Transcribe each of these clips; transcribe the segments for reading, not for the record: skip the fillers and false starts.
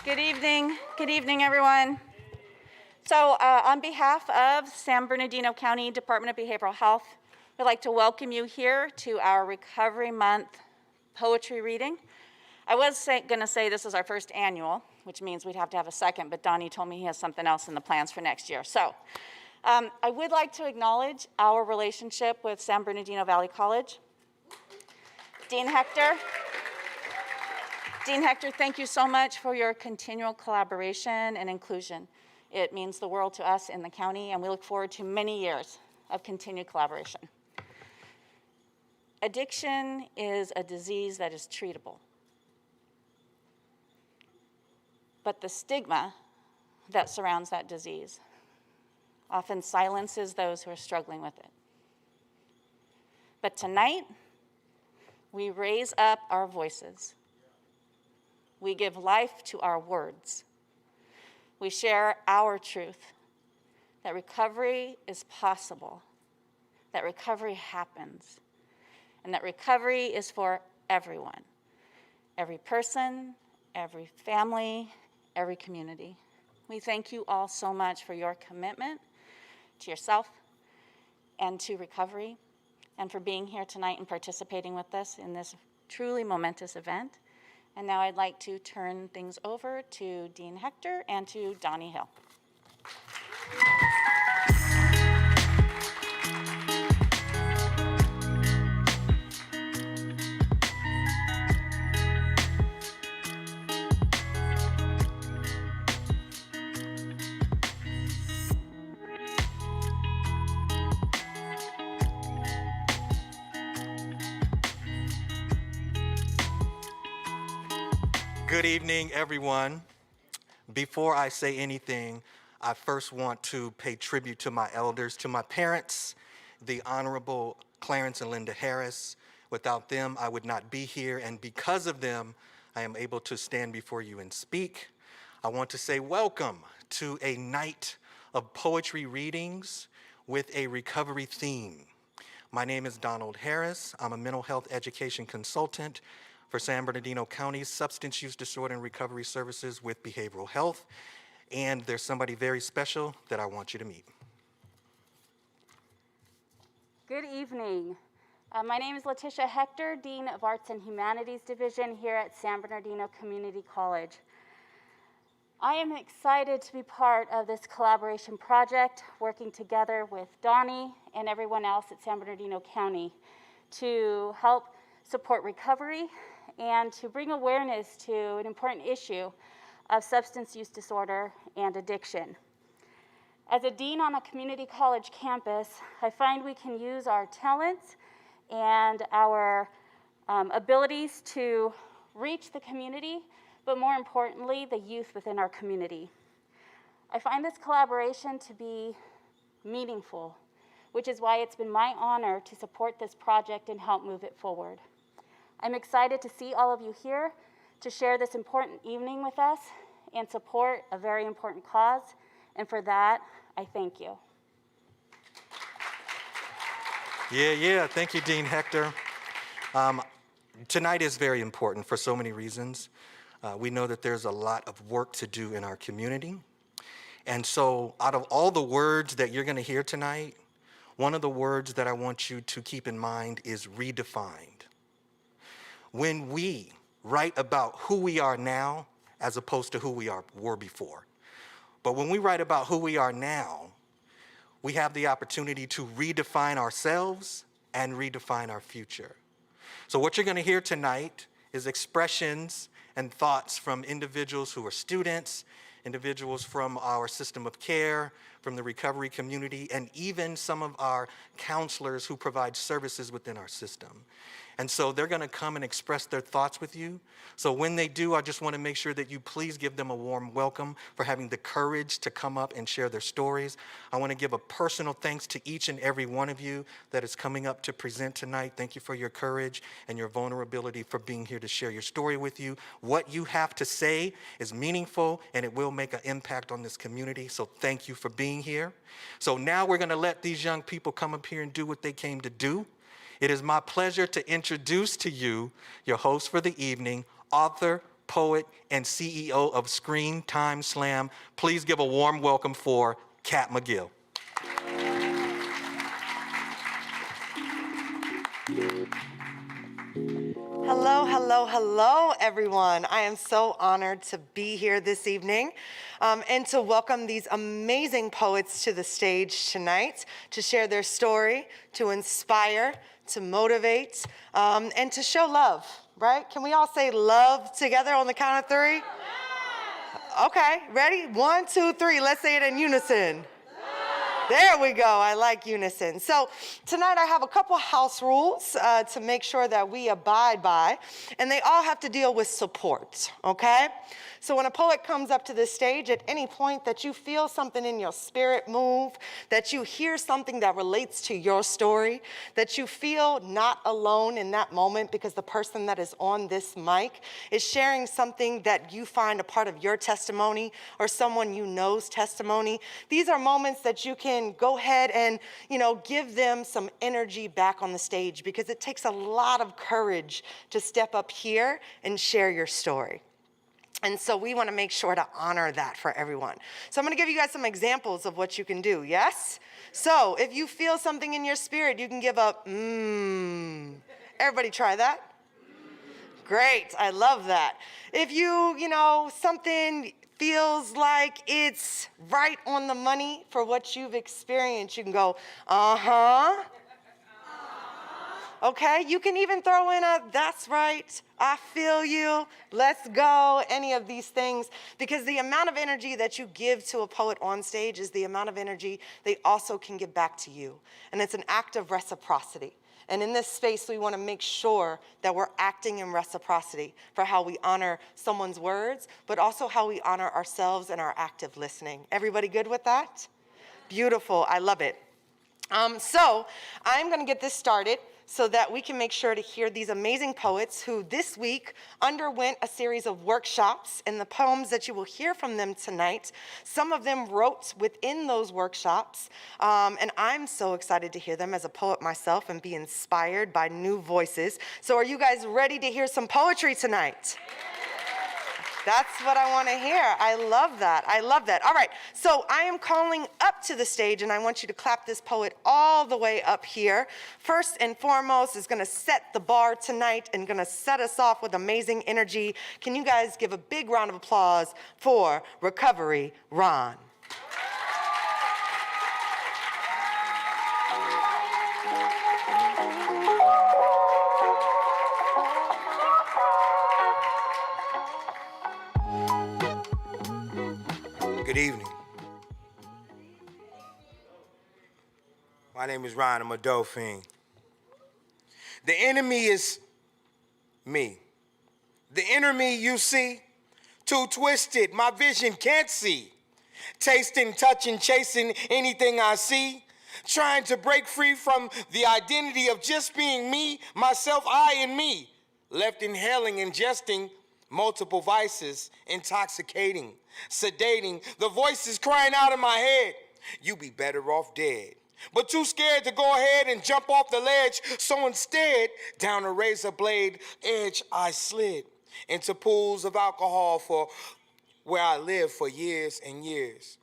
Good evening, everyone. So on behalf of San Bernardino County Department of Behavioral Health, we'd like to welcome you here to our Recovery Month poetry reading. I was going to say this is our first annual, which means we'd have to have a second, but Donnie told me he has something else in the plans for next year. So I would like to acknowledge our relationship with San Bernardino Valley College. Dean Hector, thank you so much for your continual collaboration and inclusion. It means the world to us in the county, and we look forward to many years of continued collaboration. Addiction is a disease that is treatable, but the stigma that surrounds that disease often silences those who are struggling with it. But tonight, we raise up our voices. We give life to our words. We share our truth, that recovery is possible, that recovery happens, and that recovery is for everyone, every person, every family, every community. We thank you all so much for your commitment to yourself and to recovery, and for being here tonight and participating with us in this truly momentous event. And now I'd like to turn things over to Dean Hector and to Donnie Hill. Good evening, everyone. Before I say anything, I first want to pay tribute to my elders, to my parents, the Honorable Clarence and Linda Harris. Without them, I would not be here, and because of them, I am able to stand before you and speak. I want to say welcome to a night of poetry readings with a recovery theme. My name is Donald Harris. I'm a mental health education consultant for San Bernardino County's Substance Use Disorder and Recovery Services with Behavioral Health. And there's somebody very special that I want you to meet. Good evening. My name is Letitia Hector, Dean of Arts and Humanities Division here at San Bernardino Community College. I am excited to be part of this collaboration project, working together with Donnie and everyone else at San Bernardino County to help support recovery and to bring awareness to an important issue of substance use disorder and addiction. As a dean on a community college campus, I find we can use our talents and our abilities to reach the community, but more importantly, the youth within our community. I find this collaboration to be meaningful, which is why it's been my honor to support this project and help move it forward. I'm excited to see all of you here to share this important evening with us and support a very important cause, and for that, I thank you. Yeah, thank you, Dean Hector. Tonight is very important for so many reasons. We know that there's a lot of work to do in our community. And so out of all the words that you're gonna hear tonight, one of the words that I want you to keep in mind is redefined. When we write about who we are now as opposed to who we were before. But when we write about who we are now, we have the opportunity to redefine ourselves and redefine our future. So what you're going to hear tonight is expressions and thoughts from individuals who are students, individuals from our system of care, from the recovery community, and even some of our counselors who provide services within our system. And so they're gonna come and express their thoughts with you. So when they do, I just wanna make sure that you please give them a warm welcome for having the courage to come up and share their stories. I wanna give a personal thanks to each and every one of you that is coming up to present tonight. Thank you for your courage and your vulnerability for being here to share your story with you. What you have to say is meaningful and it will make an impact on this community. So thank you for being here. So now we're gonna let these young people come up here and do what they came to do. It is my pleasure to introduce to you your host for the evening, author, poet, and CEO of Screen Time Slam. Please give a warm welcome for Kat McGill. Hello, hello, hello, everyone. I am so honored to be here this evening and to welcome these amazing poets to the stage tonight to share their story, to inspire, to motivate, and to show love, right? Can we all say love together on the count of three? Okay, ready? 1, 2, 3. Let's say it in unison. There we go. I like unison. So tonight I have a couple house rules to make sure that we abide by, and they all have to deal with support, okay? So when a poet comes up to this stage, at any point that you feel something in your spirit move, that you hear something that relates to your story, that you feel not alone in that moment because the person that is on this mic is sharing something that you find a part of your testimony or someone you know's testimony, these are moments that you can go ahead and, give them some energy back on the stage, because it takes a lot of courage to step up here and share your story. And so we want to make sure to honor that for everyone. So I'm going to give you guys some examples of what you can do, yes? So if you feel something in your spirit, you can give a Everybody try that? Great, I love that. If something feels like it's right on the money for what you've experienced, you can go, uh-huh. Okay, you can even throw in a, that's right, I feel you, let's go, any of these things, because the amount of energy that you give to a poet on stage is the amount of energy they also can give back to you. And it's an act of reciprocity. And in this space, we want to make sure that we're acting in reciprocity for how we honor someone's words, but also how we honor ourselves and our active listening. Everybody good with that? Beautiful, I love it. So I'm going to get this started so that we can make sure to hear these amazing poets who this week underwent a series of workshops, and the poems that you will hear from them tonight, some of them wrote within those workshops, and I'm so excited to hear them as a poet myself and be inspired by new voices. So are you guys ready to hear some poetry tonight? That's what I want to hear. I love that. I love that. All right, so I am calling up to the stage, and I want you to clap this poet all the way up here. First and foremost is going to set the bar tonight and going to set us off with amazing energy. Can you guys give a big round of applause for Recovery Ron? Good evening. My name is Ryan. I'm a dope fiend. The enemy is me. The inner me you see, too twisted, my vision can't see. Tasting, touching, chasing anything I see. Trying to break free from the identity of just being me, myself, I, and me. Left inhaling, ingesting multiple vices, intoxicating, sedating, the voices crying out in my head, you be better off dead. But too scared to go ahead and jump off the ledge, so instead, down a razor blade edge, I slid into pools of alcohol for where I lived for years and years.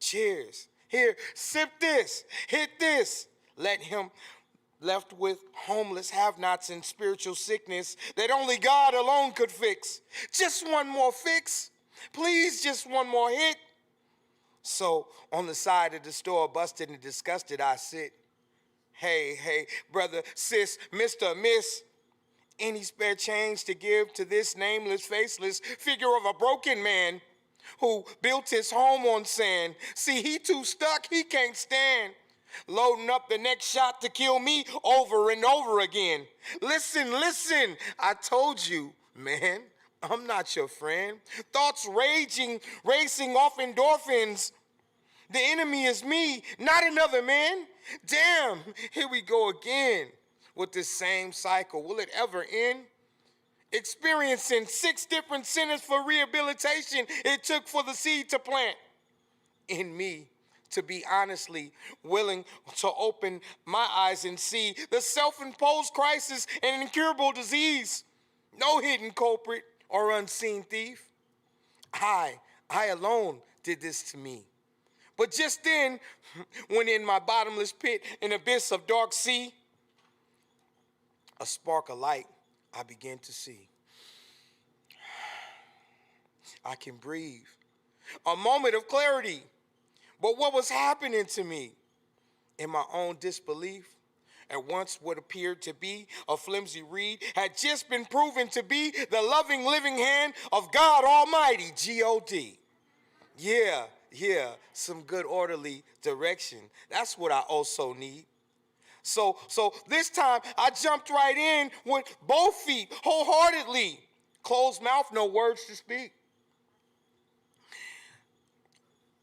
Cheers. Here, sip this, hit this, let him left with homeless have-nots and spiritual sickness that only God alone could fix. Just one more fix. Please, just one more hit. So on the side of the store, busted and disgusted, I sit. Hey, brother, sis, Mr., Miss, any spare change to give to this nameless, faceless figure of a broken man who built his home on sand? See, he too stuck, he can't stand. Loading up the next shot to kill me over and over again. Listen, I told you, man, I'm not your friend. Thoughts raging, racing off endorphins. The enemy is me, not another man. Damn, here we go again with this same cycle. Will it ever end? Experiencing 6 different centers for rehabilitation it took for the seed to plant in me. To be honestly willing to open my eyes and see the self-imposed crisis and incurable disease. No hidden culprit, or unseen thief. I alone did this to me. But just then, when in my bottomless pit, an abyss of dark sea, a spark of light I began to see. I can breathe. A moment of clarity. But what was happening to me? In my own disbelief, at once what appeared to be a flimsy reed had just been proven to be the loving, living hand of God Almighty, G-O-D. Yeah, some good orderly direction. That's what I also need. So this time I jumped right in with both feet wholeheartedly. Closed mouth, no words to speak.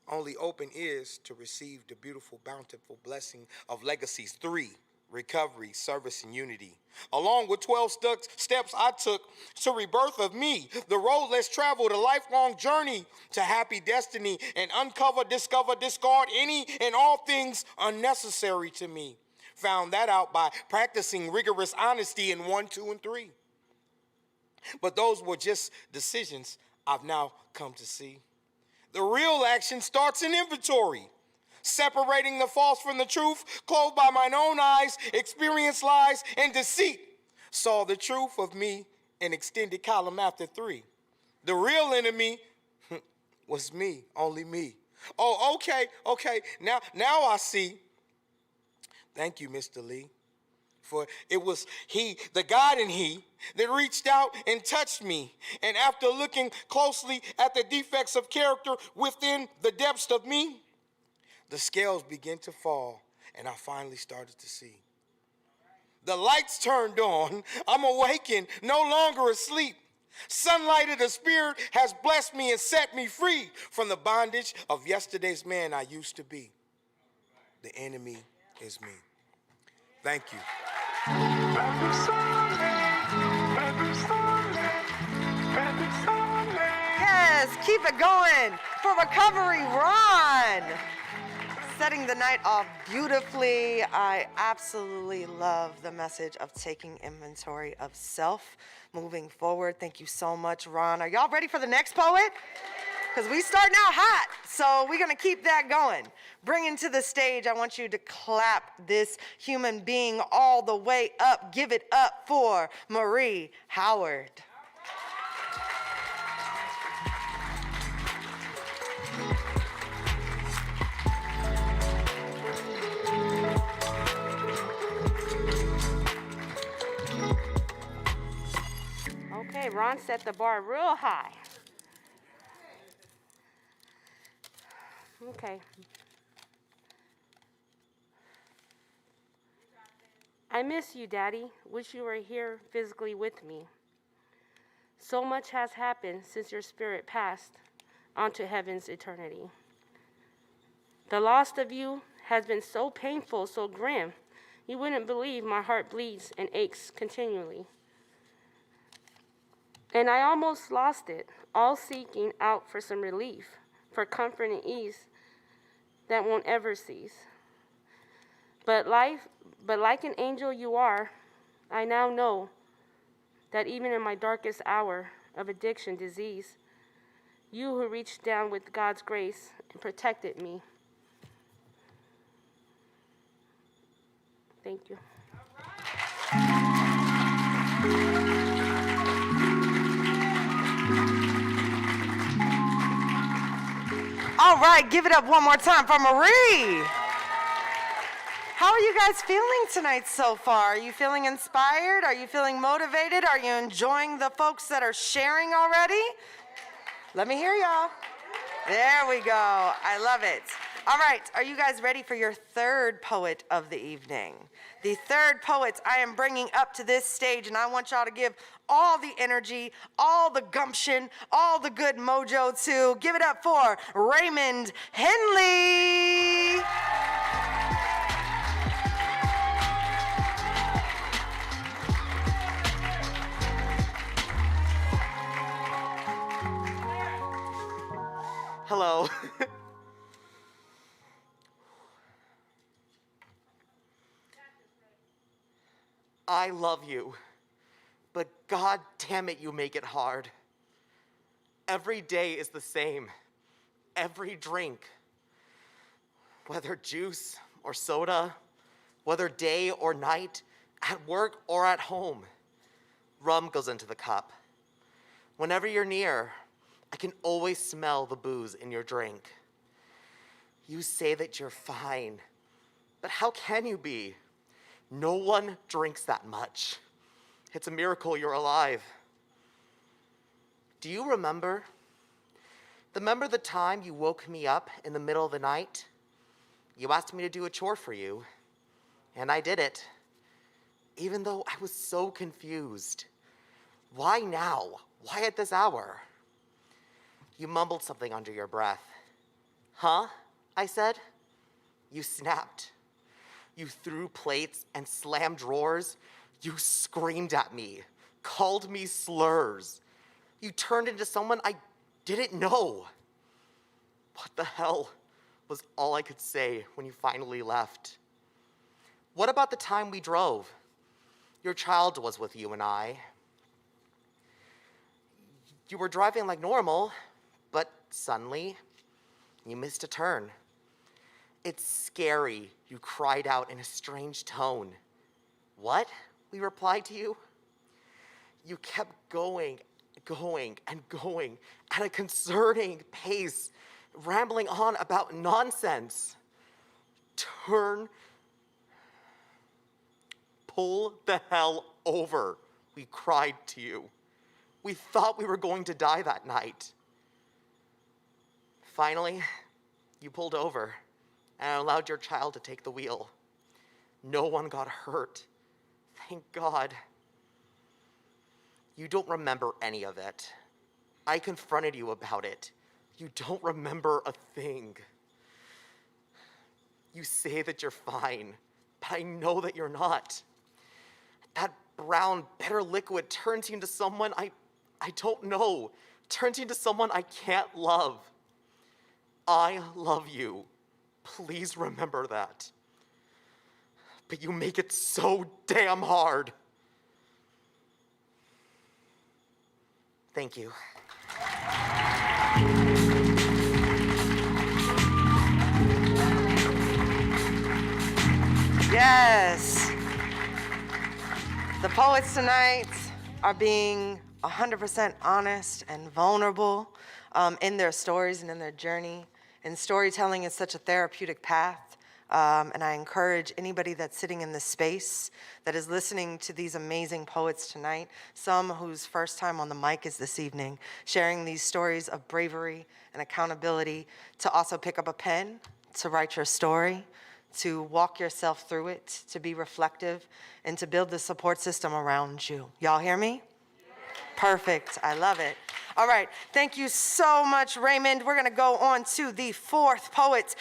Only open ears to receive the beautiful, bountiful blessing of legacies. 3, recovery, service, and unity. Along with 12 steps I took to rebirth of me, the road less traveled, a lifelong journey to happy destiny, and uncover, discover, discard any and all things unnecessary to me. Found that out by practicing rigorous honesty in 1, 2, and 3. But those were just decisions I've now come to see. The real action starts in inventory, separating the false from the truth, clothed by mine own eyes, experienced lies and deceit. Saw the truth of me in extended column after 3. The real enemy was me, only me. Oh, okay, now I see. Thank you, Mr. Lee. For it was he, the God in he, that reached out and touched me. And after looking closely at the defects of character within the depths of me, the scales began to fall, and I finally started to see. The lights turned on. I'm awakened, no longer asleep. Sunlight of the Spirit has blessed me and set me free from the bondage of yesterday's man I used to be. The enemy is me. Thank you. Yes, keep it going for recovery, Ron. Setting the night off beautifully. I absolutely love the message of taking inventory of self moving forward. Thank you so much, Ron. Are y'all ready for the next poet? Because we starting out hot, so we're gonna keep that going. Bringing to the stage, I want you to clap this human being all the way up. Give it up for Marie Howard. Okay, Ron set the bar real high. Okay. I miss you, Daddy. Wish you were here physically with me. So much has happened since your spirit passed onto heaven's eternity. The loss of you has been so painful, so grim, you wouldn't believe my heart bleeds and aches continually. And I almost lost it, all seeking out for some relief, for comfort and ease that won't ever cease. But like an angel you are, I now know that even in my darkest hour of addiction, disease, you who reached down with God's grace and protected me. Thank you. All right, give it up one more time for Marie. How are you guys feeling tonight so far? Are you feeling inspired? Are you feeling motivated? Are you enjoying the folks that are sharing already? Let me hear y'all. There we go. I love it. All right, are you guys ready for your third poet of the evening? The third poet I am bringing up to this stage, and I want y'all to give all the energy, all the gumption, all the good mojo to. Give it up for Raymond Henley. Hello. I love you, but God damn it, you make it hard. Every day is the same. Every drink, whether juice or soda, whether day or night, at work or at home, rum goes into the cup. Whenever you're near, I can always smell the booze in your drink. You say that you're fine, but how can you be? No one drinks that much. It's a miracle you're alive. Do you remember? Remember the time you woke me up in the middle of the night? You asked me to do a chore for you, and I did it, even though I was so confused. Why now? Why at this hour? You mumbled something under your breath. Huh? I said. You snapped. You threw plates and slammed drawers. You screamed at me, called me slurs. You turned into someone I didn't know. What the hell was all I could say when you finally left? What about the time we drove? Your child was with you and I. You were driving like normal, but suddenly you missed a turn. It's scary, you cried out in a strange tone. What? We replied to you. You kept going and going at a concerning pace, rambling on about nonsense. Pull the hell over, we cried to you. We thought we were going to die that night. Finally, you pulled over and allowed your child to take the wheel. No one got hurt. Thank God. You don't remember any of it. I confronted you about it. You don't remember a thing. You say that you're fine, but I know that you're not. That brown, bitter liquid turns you into someone I don't know, turns you into someone I can't love. I love you. Please remember that. But you make it so damn hard. Thank you. Yes. The poets tonight are being 100% honest and vulnerable in their stories and in their journey. And storytelling is such a therapeutic path. And I encourage anybody that's sitting in this space that is listening to these amazing poets tonight, some whose first time on the mic is this evening, sharing these stories of bravery and accountability, to also pick up a pen, to write your story, to walk yourself through it, to be reflective, and to build the support system around you. Y'all hear me? Perfect. I love it. All right. Thank you so much, Raymond. We're going to go on to the fourth poet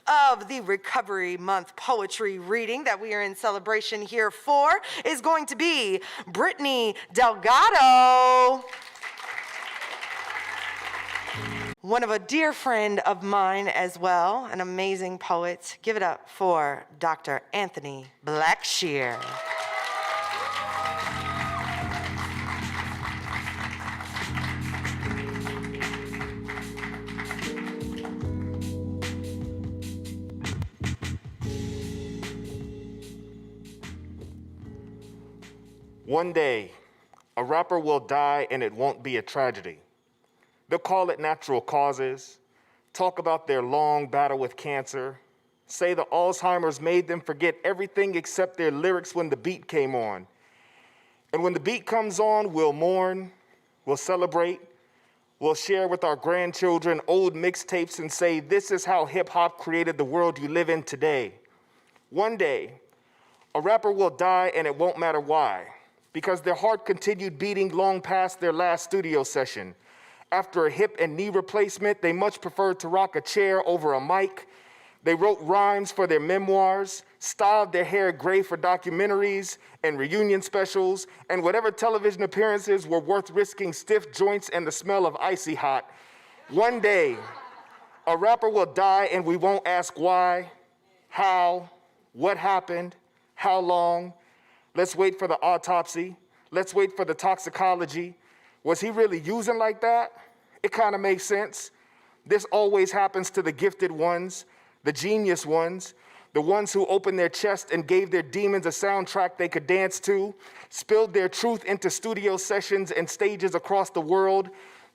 of the Recovery Month poetry reading that we are in celebration here for is going to be Brittany Delgado. One of a dear friend of mine as well, an amazing poet. Give it up for Dr. Anthony Blackshear. One day, a rapper will die and it won't be a tragedy. They'll call it natural causes, talk about their long battle with cancer, say the Alzheimer's made them forget everything except their lyrics when the beat came on. And when the beat comes on, we'll mourn, we'll celebrate, we'll share with our grandchildren old mixtapes and say, this is how hip-hop created the world you live in today. One day, a rapper will die and it won't matter why, because their heart continued beating long past their last studio session. After a hip and knee replacement, they much preferred to rock a chair over a mic. They wrote rhymes for their memoirs, styled their hair gray for documentaries and reunion specials, and whatever television appearances were worth risking stiff joints and the smell of icy hot. One day, a rapper will die and we won't ask why, how, what happened, how long. Let's wait for the autopsy. Let's wait for the toxicology. Was he really using like that? It kind of makes sense. This always happens to the gifted ones, the genius ones, the ones who opened their chest and gave their demons a soundtrack they could dance to, spilled their truth into studio sessions and stages across the world,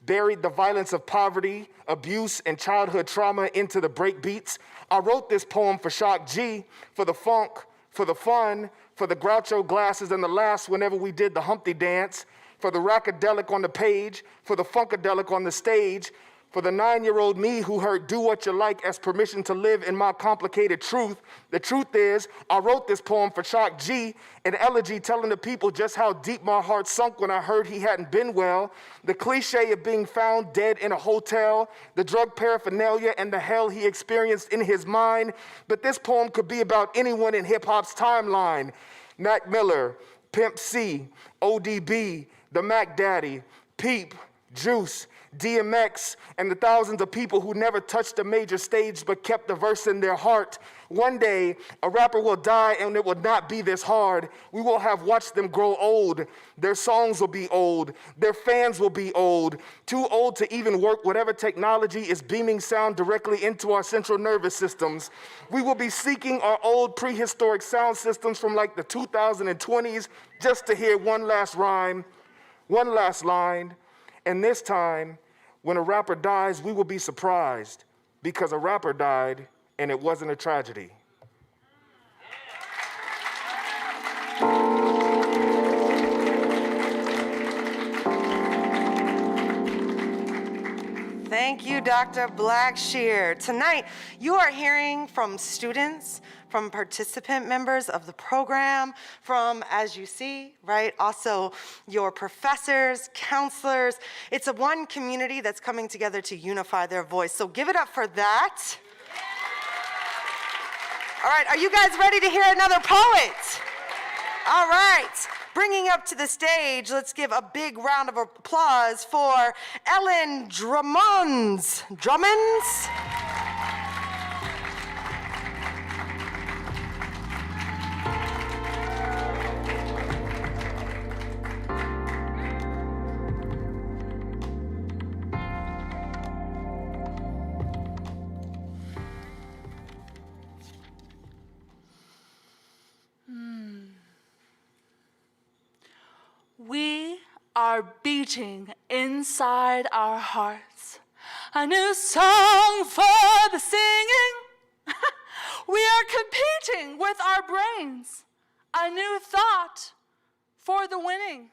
buried the violence of poverty, abuse, and childhood trauma into the breakbeats. I wrote this poem for Shock G, for the funk, for the fun, for the Groucho glasses and the laughs whenever we did the Humpty dance, for the rockadelic on the page, for the funkadelic on the stage, for the 9-year-old me who heard "do what you like" as permission to live in my complicated truth. The truth is, I wrote this poem for Shock G, an elegy telling the people just how deep my heart sunk when I heard he hadn't been well, the cliche of being found dead in a hotel, the drug paraphernalia and the hell he experienced in his mind. But this poem could be about anyone in hip-hop's timeline. Mac Miller, Pimp C, ODB, the Mac Daddy, Peep, Juice, DMX, and the thousands of people who never touched a major stage but kept the verse in their heart. One day, a rapper will die and it will not be this hard. We will have watched them grow old. Their songs will be old. Their fans will be old. Too old to even work whatever technology is beaming sound directly into our central nervous systems. We will be seeking our old prehistoric sound systems from like the 2020s just to hear one last rhyme, one last line. And this time, when a rapper dies, we will be surprised because a rapper died and it wasn't a tragedy. Thank you, Dr. Blackshear. Tonight, you are hearing from students, from participant members of the program, from, as you see, right, also your professors, counselors. It's a one community that's coming together to unify their voice. So give it up for that. All right, are you guys ready to hear another poet? All right. Bringing up to the stage, let's give a big round of applause for Ellen Drummonds. Drummonds? We are beating inside our hearts a new song for the singing. We are competing with our brains, a new thought for the winning.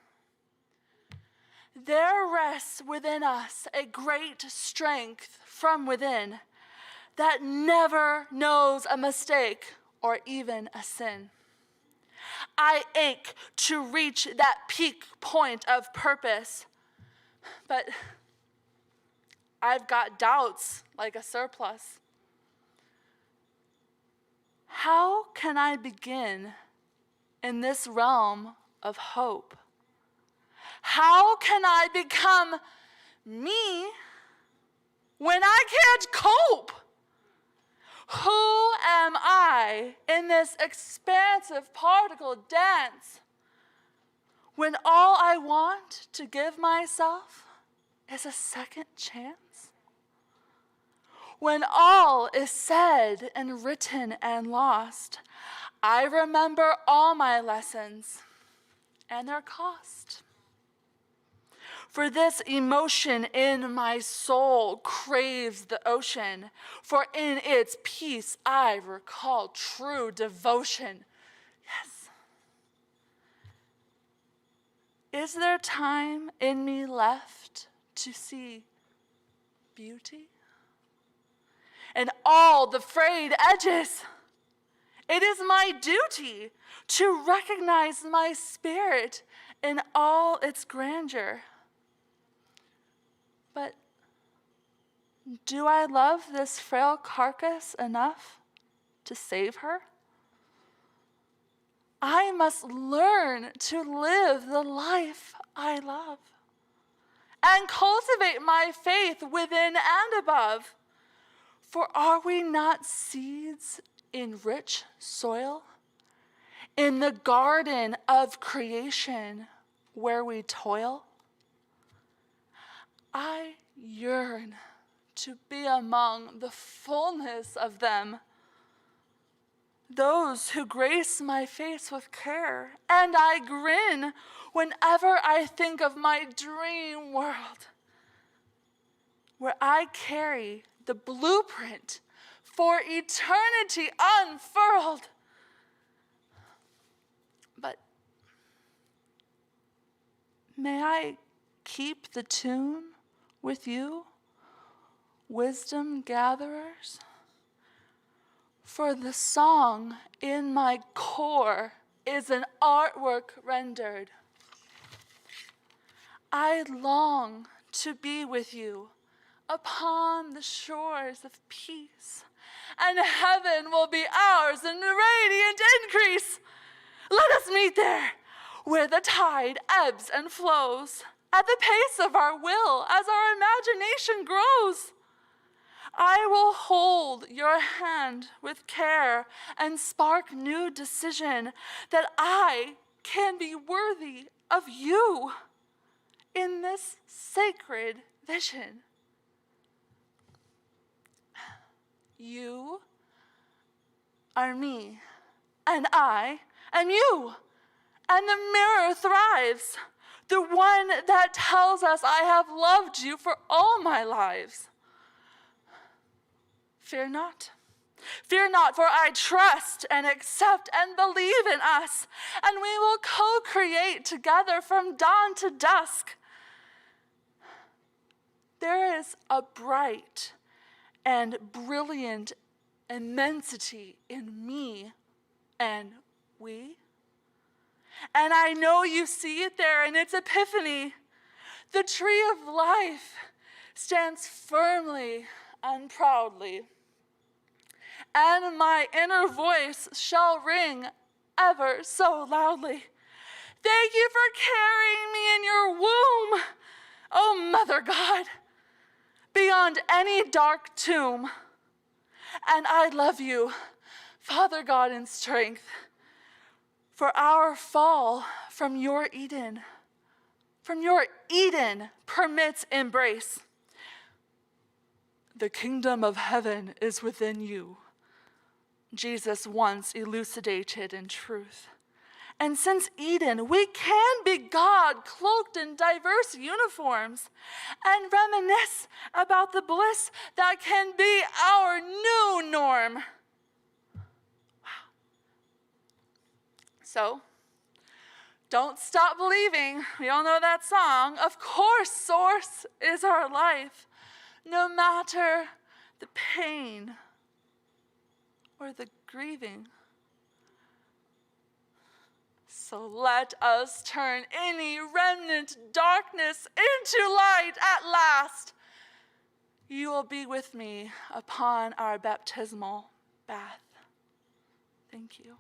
There rests within us a great strength from within that never knows a mistake or even a sin. I ache to reach that peak point of purpose, but I've got doubts like a surplus. How can I begin in this realm of hope? How can I become me when I can't cope? Who am I in this expansive particle dance when all I want to give myself is a second chance? When all is said and written and lost, I remember all my lessons and their cost. For this emotion in my soul craves the ocean, for in its peace I recall true devotion. Yes. Is there time in me left to see beauty? And all the frayed edges, it is my duty to recognize my spirit in all its grandeur. But do I love this frail carcass enough to save her? I must learn to live the life I love and cultivate my faith within and above. For are we not seeds in rich soil, in the garden of creation where we toil? I yearn to be among the fullness of them, those who grace my face with care, and I grin whenever I think of my dream world, where I carry the blueprint for eternity unfurled. But may I keep the tune with you, wisdom gatherers? For the song in my core is an artwork rendered. I long to be with you upon the shores of peace, and heaven will be ours in radiant increase. Let us meet there, where the tide ebbs and flows, at the pace of our will as our imagination grows. I will hold your hand with care and spark new decision that I can be worthy of you in this sacred vision. You are me, and I am you, and the mirror thrives, the one that tells us I have loved you for all my lives. Fear not. Fear not, for I trust and accept and believe in us, and we will co-create together from dawn to dusk. There is a bright and brilliant immensity in me and we. And I know you see it there in its epiphany. The tree of life stands firmly and proudly, and my inner voice shall ring ever so loudly. Thank you for carrying me in your womb, oh Mother God, beyond any dark tomb. And I love you, Father God in strength, for our fall from your Eden permits embrace. The kingdom of heaven is within you, Jesus once elucidated in truth. And since Eden, we can be God cloaked in diverse uniforms and reminisce about the bliss that can be our new norm. Wow. So, don't stop believing. We all know that song. Of course, Source is our life, no matter the pain or the grieving. So let us turn any remnant darkness into light at last. You will be with me upon our baptismal bath. Thank you.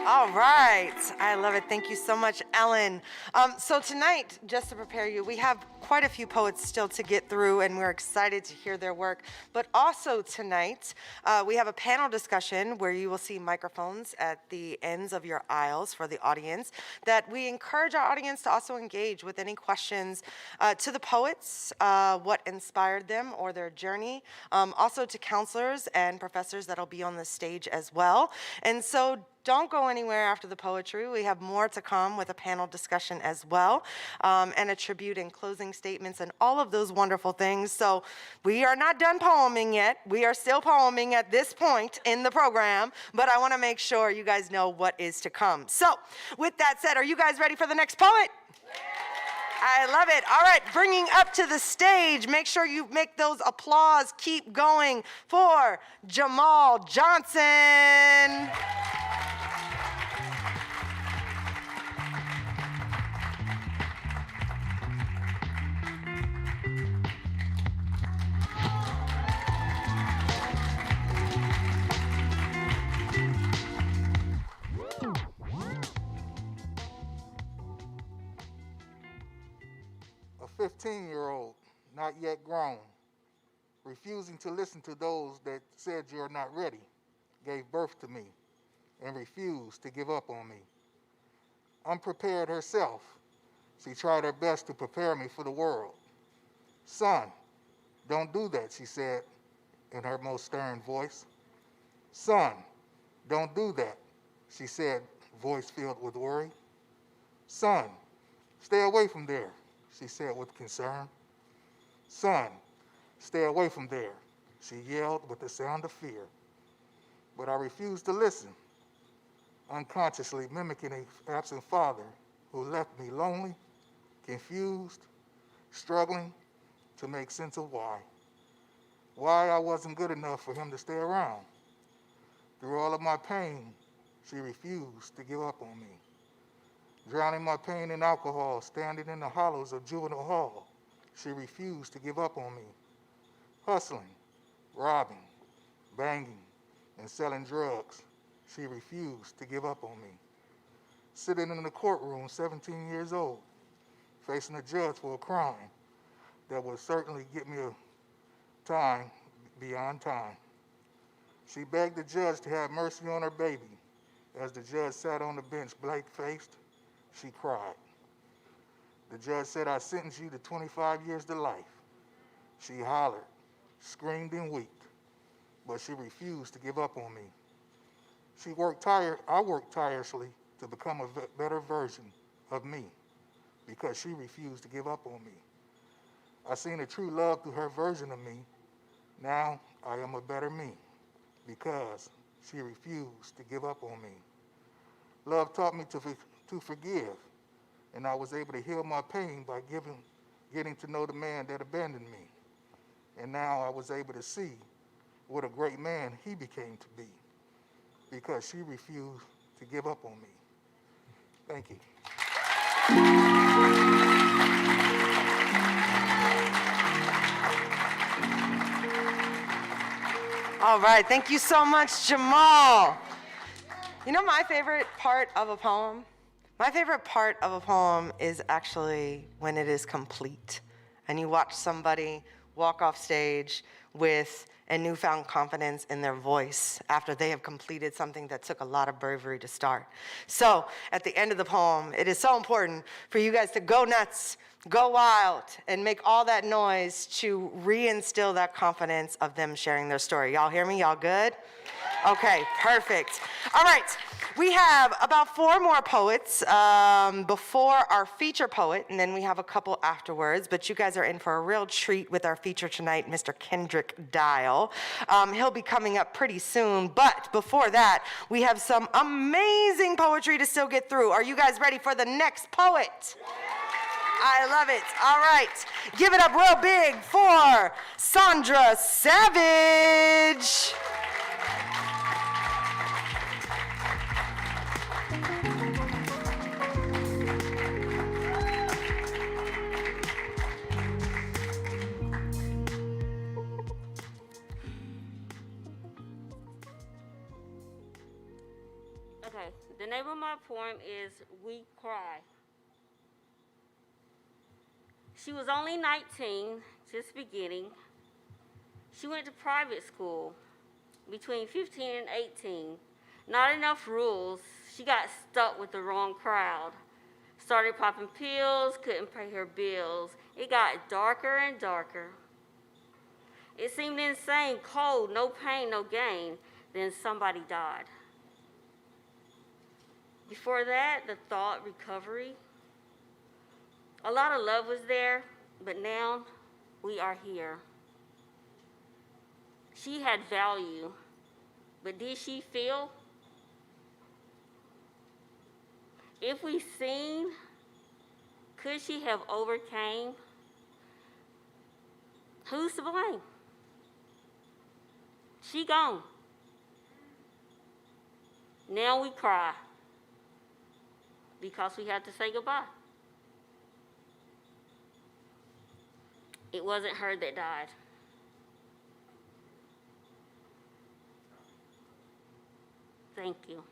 All right. I love it. Thank you so much, Ellen. So tonight, just to prepare you, we have quite a few poets still to get through, and we're excited to hear their work. But also tonight, we have a panel discussion where you will see microphones at the ends of your aisles for the audience, that we encourage our audience to also engage with any questions to the poets, what inspired them or their journey, also to counselors and professors that'll be on the stage as well. And so don't go anywhere after the poetry. We have more to come with a panel discussion as well, and a tribute and closing statements and all of those wonderful things. So we are not done poeming yet. We are still poeming at this point in the program, but I want to make sure you guys know what is to come. So with that said, are you guys ready for the next poet? I love it. All right, bringing up to the stage, make sure you make those applause keep going for Jamal Johnson. A 15-year-old, not yet grown, refusing to listen to those that said you're not ready, gave birth to me. and refused to give up on me. Unprepared herself, she tried her best to prepare me for the world. Son, don't do that, she said in her most stern voice. Son, don't do that, she said, voice filled with worry. Son, stay away from there, she said with concern. Son, stay away from there, she yelled with the sound of fear. But I refused to listen, unconsciously mimicking an absent father who left me lonely, confused, struggling to make sense of why I wasn't good enough for him to stay around. Through all of my pain, she refused to give up on me. Drowning my pain in alcohol, standing in the hollows of juvenile hall, she refused to give up on me. Hustling, robbing, banging, and selling drugs, she refused to give up on me. Sitting in the courtroom, 17 years old, facing a judge for a crime that would certainly get me a time beyond time. She begged the judge to have mercy on her baby. As the judge sat on the bench, blank-faced, she cried. The judge said, I sentence you to 25 years to life. She hollered, screamed, and wept, but she refused to give up on me. I worked tirelessly to become a better version of me because she refused to give up on me. I seen a true love through her version of me. Now I am a better me because she refused to give up on me. Love taught me to forgive, and I was able to heal my pain by getting to know the man that abandoned me. And now I was able to see what a great man he became to be because she refused to give up on me. Thank you. All right, thank you so much, Jamal. You know my favorite part of a poem? My favorite part of a poem is actually when it is complete and you watch somebody walk off stage with a newfound confidence in their voice after they have completed something that took a lot of bravery to start. So at the end of the poem, it is so important for you guys to go nuts, go wild, and make all that noise to reinstill that confidence of them sharing their story. Y'all hear me? Y'all good? Okay, perfect. All right, we have about 4 more poets before our feature poet, and then we have a couple afterwards, but you guys are in for a real treat with our feature tonight, Mr. Kendrick Dial. He'll be coming up pretty soon, but before that, we have some amazing poetry to still get through. Are you guys ready for the next poet? I love it. All right. Give it up real big for Sandra Savage. Okay, the name of my poem is We Cry. She was only 19, just beginning. She went to private school between 15 and 18. Not enough rules. She got stuck with the wrong crowd. Started popping pills, couldn't pay her bills. It got darker and darker. It seemed insane, cold, no pain, no gain. Then somebody died. Before that, the thought, recovery. A lot of love was there, but now we are here. She had value, but did she feel? If we seen, could she have overcame? Who's to blame? She gone. Now we cry because we had to say goodbye. It wasn't her that died. Thank you.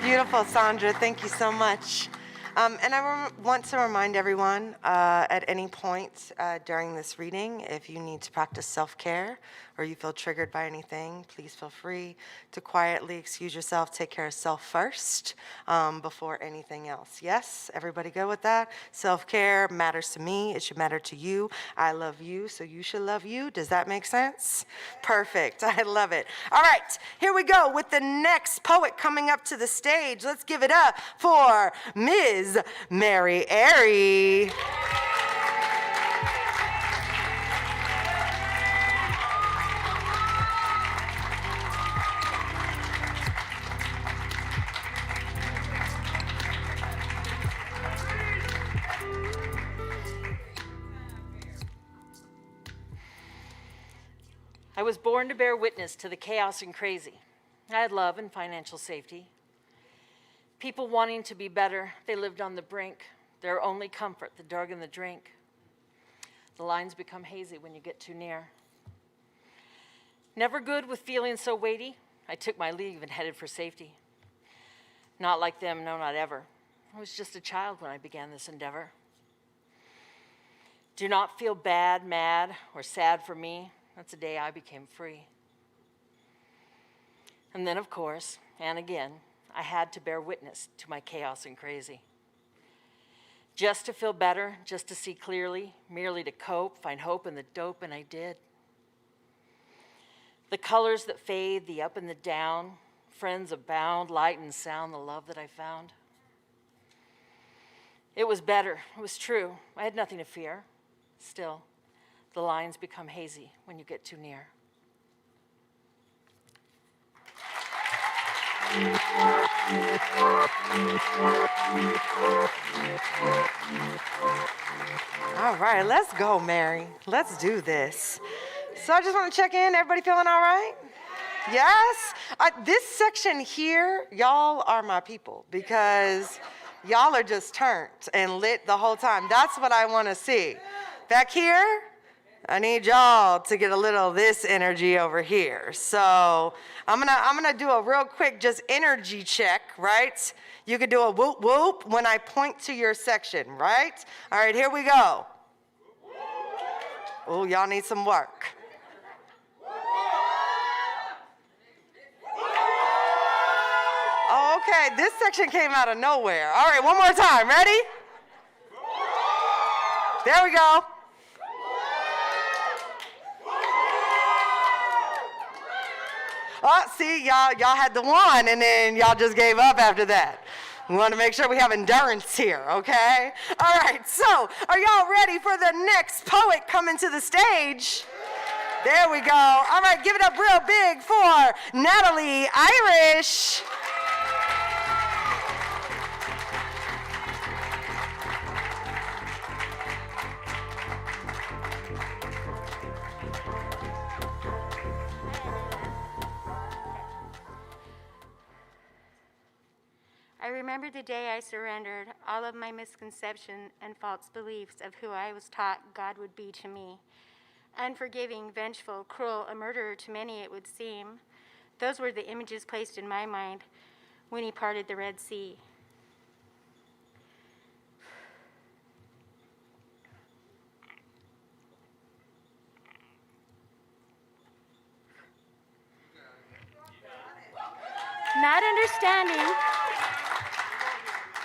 Beautiful, Sandra. Thank you so much. And I want to remind everyone at any point during this reading, if you need to practice self-care or you feel triggered by anything, please feel free to quietly excuse yourself, take care of self first before anything else. Yes, everybody go with that? Self-care matters to me. It should matter to you. I love you, so you should love you. Does that make sense? Perfect. I love it. All right, here we go with the next poet coming up to the stage. Let's give it up for Ms. Mary Airy. I was born to bear witness to the chaos and crazy. I had love and financial safety. People wanting to be better, they lived on the brink. Their only comfort, the drug and the drink. The lines become hazy when you get too near. Never good with feelings so weighty, I took my leave and headed for safety. Not like them, no, not ever. I was just a child when I began this endeavor. Do not feel bad, mad, or sad for me. That's the day I became free. And then, of course, and again, I had to bear witness to my chaos and crazy. Just to feel better, just to see clearly, merely to cope, find hope in the dope, and I did. The colors that fade, the up and the down, friends abound, light and sound, the love that I found. It was better, it was true, I had nothing to fear. Still, the lines become hazy when you get too near. All right, let's go, Mary. Let's do this. So I just want to check in. Everybody feeling all right? Yes? This section here, y'all are my people because y'all are just turned and lit the whole time. That's what I want to see. Back here, I need y'all to get a little of this energy over here. So I'm gonna do a real quick just energy check, right? You could do a whoop whoop when I point to your section, right? All right, here we go. Oh, y'all need some work. Oh, okay, this section came out of nowhere. All right, one more time, ready? There we go. Oh, see, y'all had the one, and then y'all just gave up after that. We want to make sure we have endurance here, okay? All right, so are y'all ready for the next poet coming to the stage? There we go. All right, give it up real big for Natalie Irish. I remember the day I surrendered all of my misconception and false beliefs of who I was taught God would be to me. Unforgiving, vengeful, cruel, a murderer to many it would seem. Those were the images placed in my mind when he parted the Red Sea. Not understanding,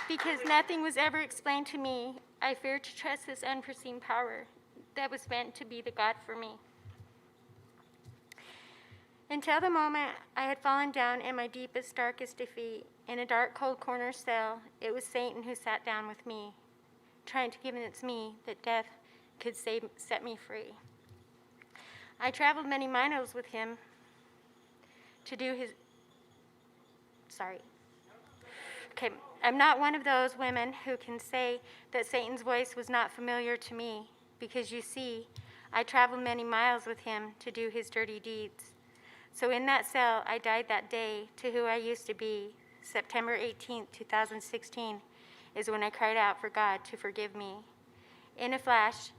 because nothing was ever explained to me, I feared to trust this unforeseen power that was meant to be the God for me. Until the moment I had fallen down in my deepest, darkest defeat, in a dark, cold corner cell, it was Satan who sat down with me, trying to convince me that death could set me free. I traveled many miles with him to do his... Okay, I'm not one of those women who can say that Satan's voice was not familiar to me, because you see, I traveled many miles with him to do his dirty deeds. So in that cell, I died that day to who I used to be. September 18th, 2016 is when I cried out for God to forgive me. In a flash,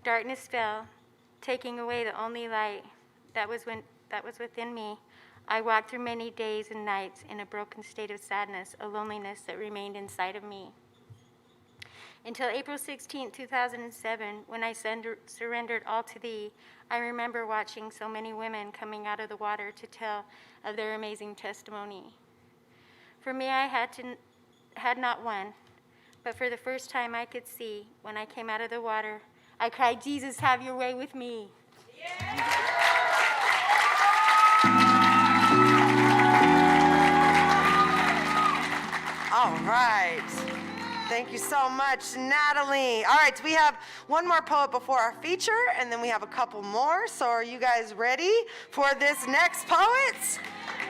darkness fell, taking away the only light that was within me. I walked through many days and nights in a broken state of sadness, a loneliness that remained inside of me. Until April 16, 2007, when I surrendered all to Thee, I remember watching so many women coming out of the water to tell of their amazing testimony. For me, I had not one, but for the first time I could see, when I came out of the water, I cried, Jesus, have your way with me. All right. Thank you so much, Natalie. All right, we have one more poet before our feature, and then we have a couple more. So are you guys ready for this next poet?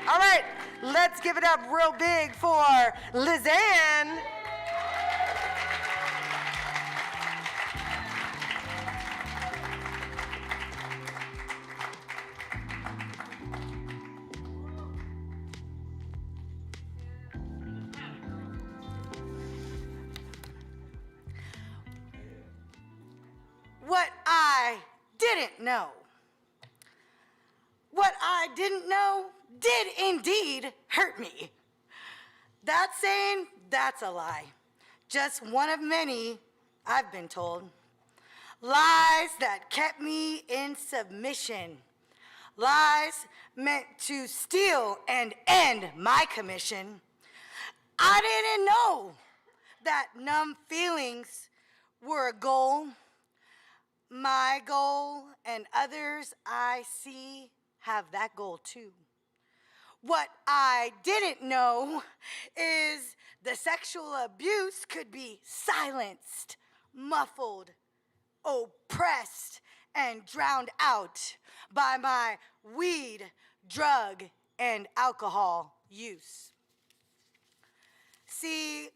All right, let's give it up real big for Lizanne. What I didn't know. What I didn't know did indeed hurt me. That saying, that's a lie. Just one of many, I've been told. Lies that kept me in submission. Lies meant to steal and end my commission. I didn't know that numb feelings were a goal. My goal and others I see have that goal too. What I didn't know is the sexual abuse could be silenced, muffled, oppressed, and drowned out by my weed, drug, and alcohol use. See,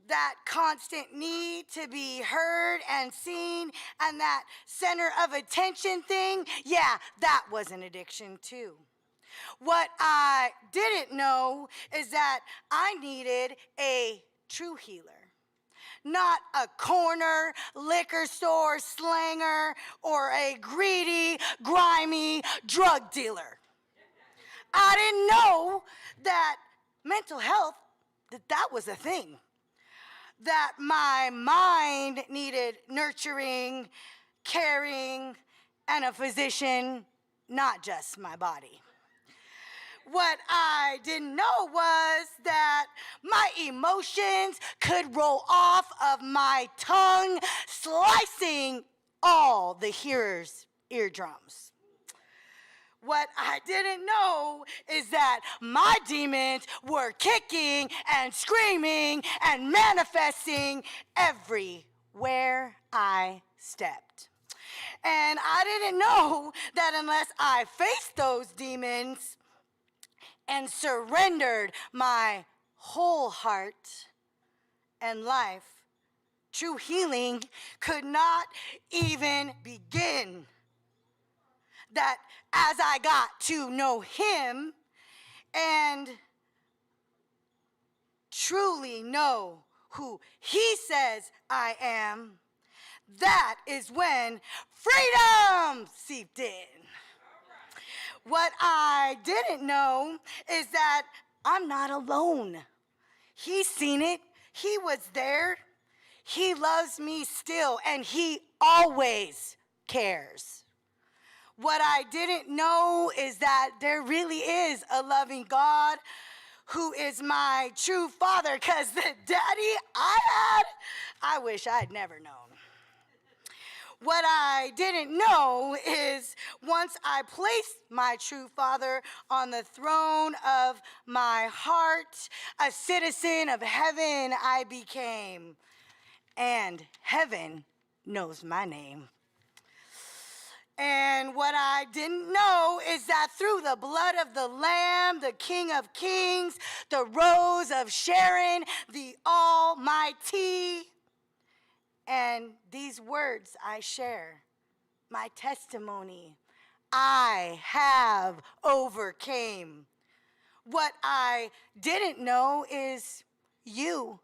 that constant need to be heard and seen and that center of attention thing, yeah, that was an addiction too. What I didn't know is that I needed a true healer. Not a corner liquor store slanger or a greedy, grimy drug dealer. I didn't know that mental health, that was a thing. That my mind needed nurturing, caring, and a physician, not just my body. What I didn't know was that my emotions could roll off of my tongue, slicing all the hearers' eardrums. What I didn't know is that my demons were kicking and screaming and manifesting everywhere I stepped. And I didn't know that unless I faced those demons and surrendered my whole heart and life, true healing could not even begin. That as I got to know him and truly know who he says I am, that is when freedom seeped in. What I didn't know is that I'm not alone. He's seen it. He was there. He loves me still, and he always cares. What I didn't know is that there really is a loving God who is my true father, because the daddy I had, I wish I'd never known. What I didn't know is once I placed my true father on the throne of my heart, a citizen of heaven I became, and heaven knows my name. And what I didn't know is that through the blood of the Lamb, the King of Kings, the Rose of Sharon, the Almighty, and these words I share, my testimony, I have overcame. What I didn't know is you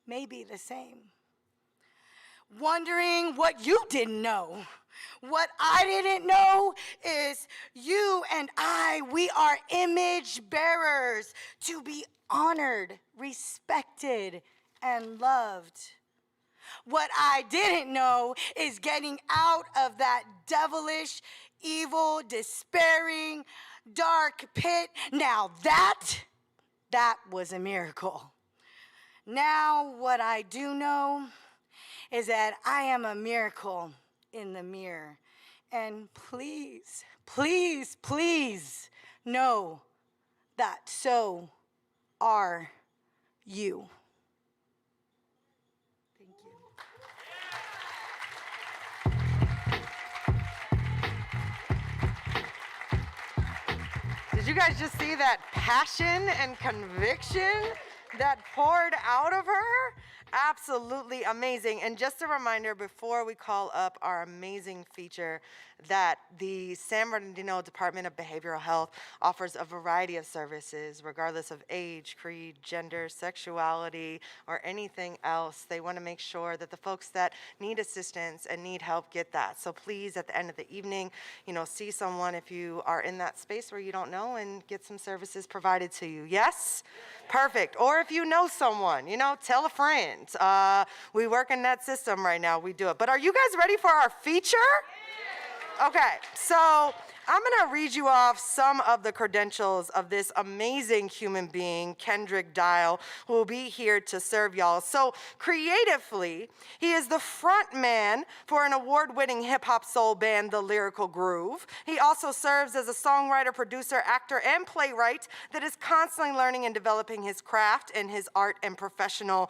may be the same. Wondering what you didn't know. What I didn't know is you and I, we are image bearers to be honored, respected, and loved. What I didn't know is getting out of that devilish, evil, despairing, dark pit. Now that was a miracle. Now what I do know is that I am a miracle in the mirror. And please, please, please know that so are you. Thank you. Did you guys just see that passion and conviction that poured out of her? Absolutely amazing. And just a reminder before we call up our amazing feature that the San Bernardino Department of Behavioral Health offers a variety of services regardless of age, creed, gender, sexuality, or anything else. They want to make sure that the folks that need assistance and need help get that. So please, at the end of the evening, see someone if you are in that space where you don't know and get some services provided to you. Yes? Perfect. Or if you know someone, tell a friend. We work in that system right now. We do it. But are you guys ready for our feature? Okay, so I'm gonna read you off some of the credentials of this amazing human being, Kendrick Dial, who will be here to serve y'all. So creatively, he is the front man for an award-winning hip-hop soul band, The Lyrical Groove. He also serves as a songwriter, producer, actor, and playwright that is constantly learning and developing his craft and his art and professional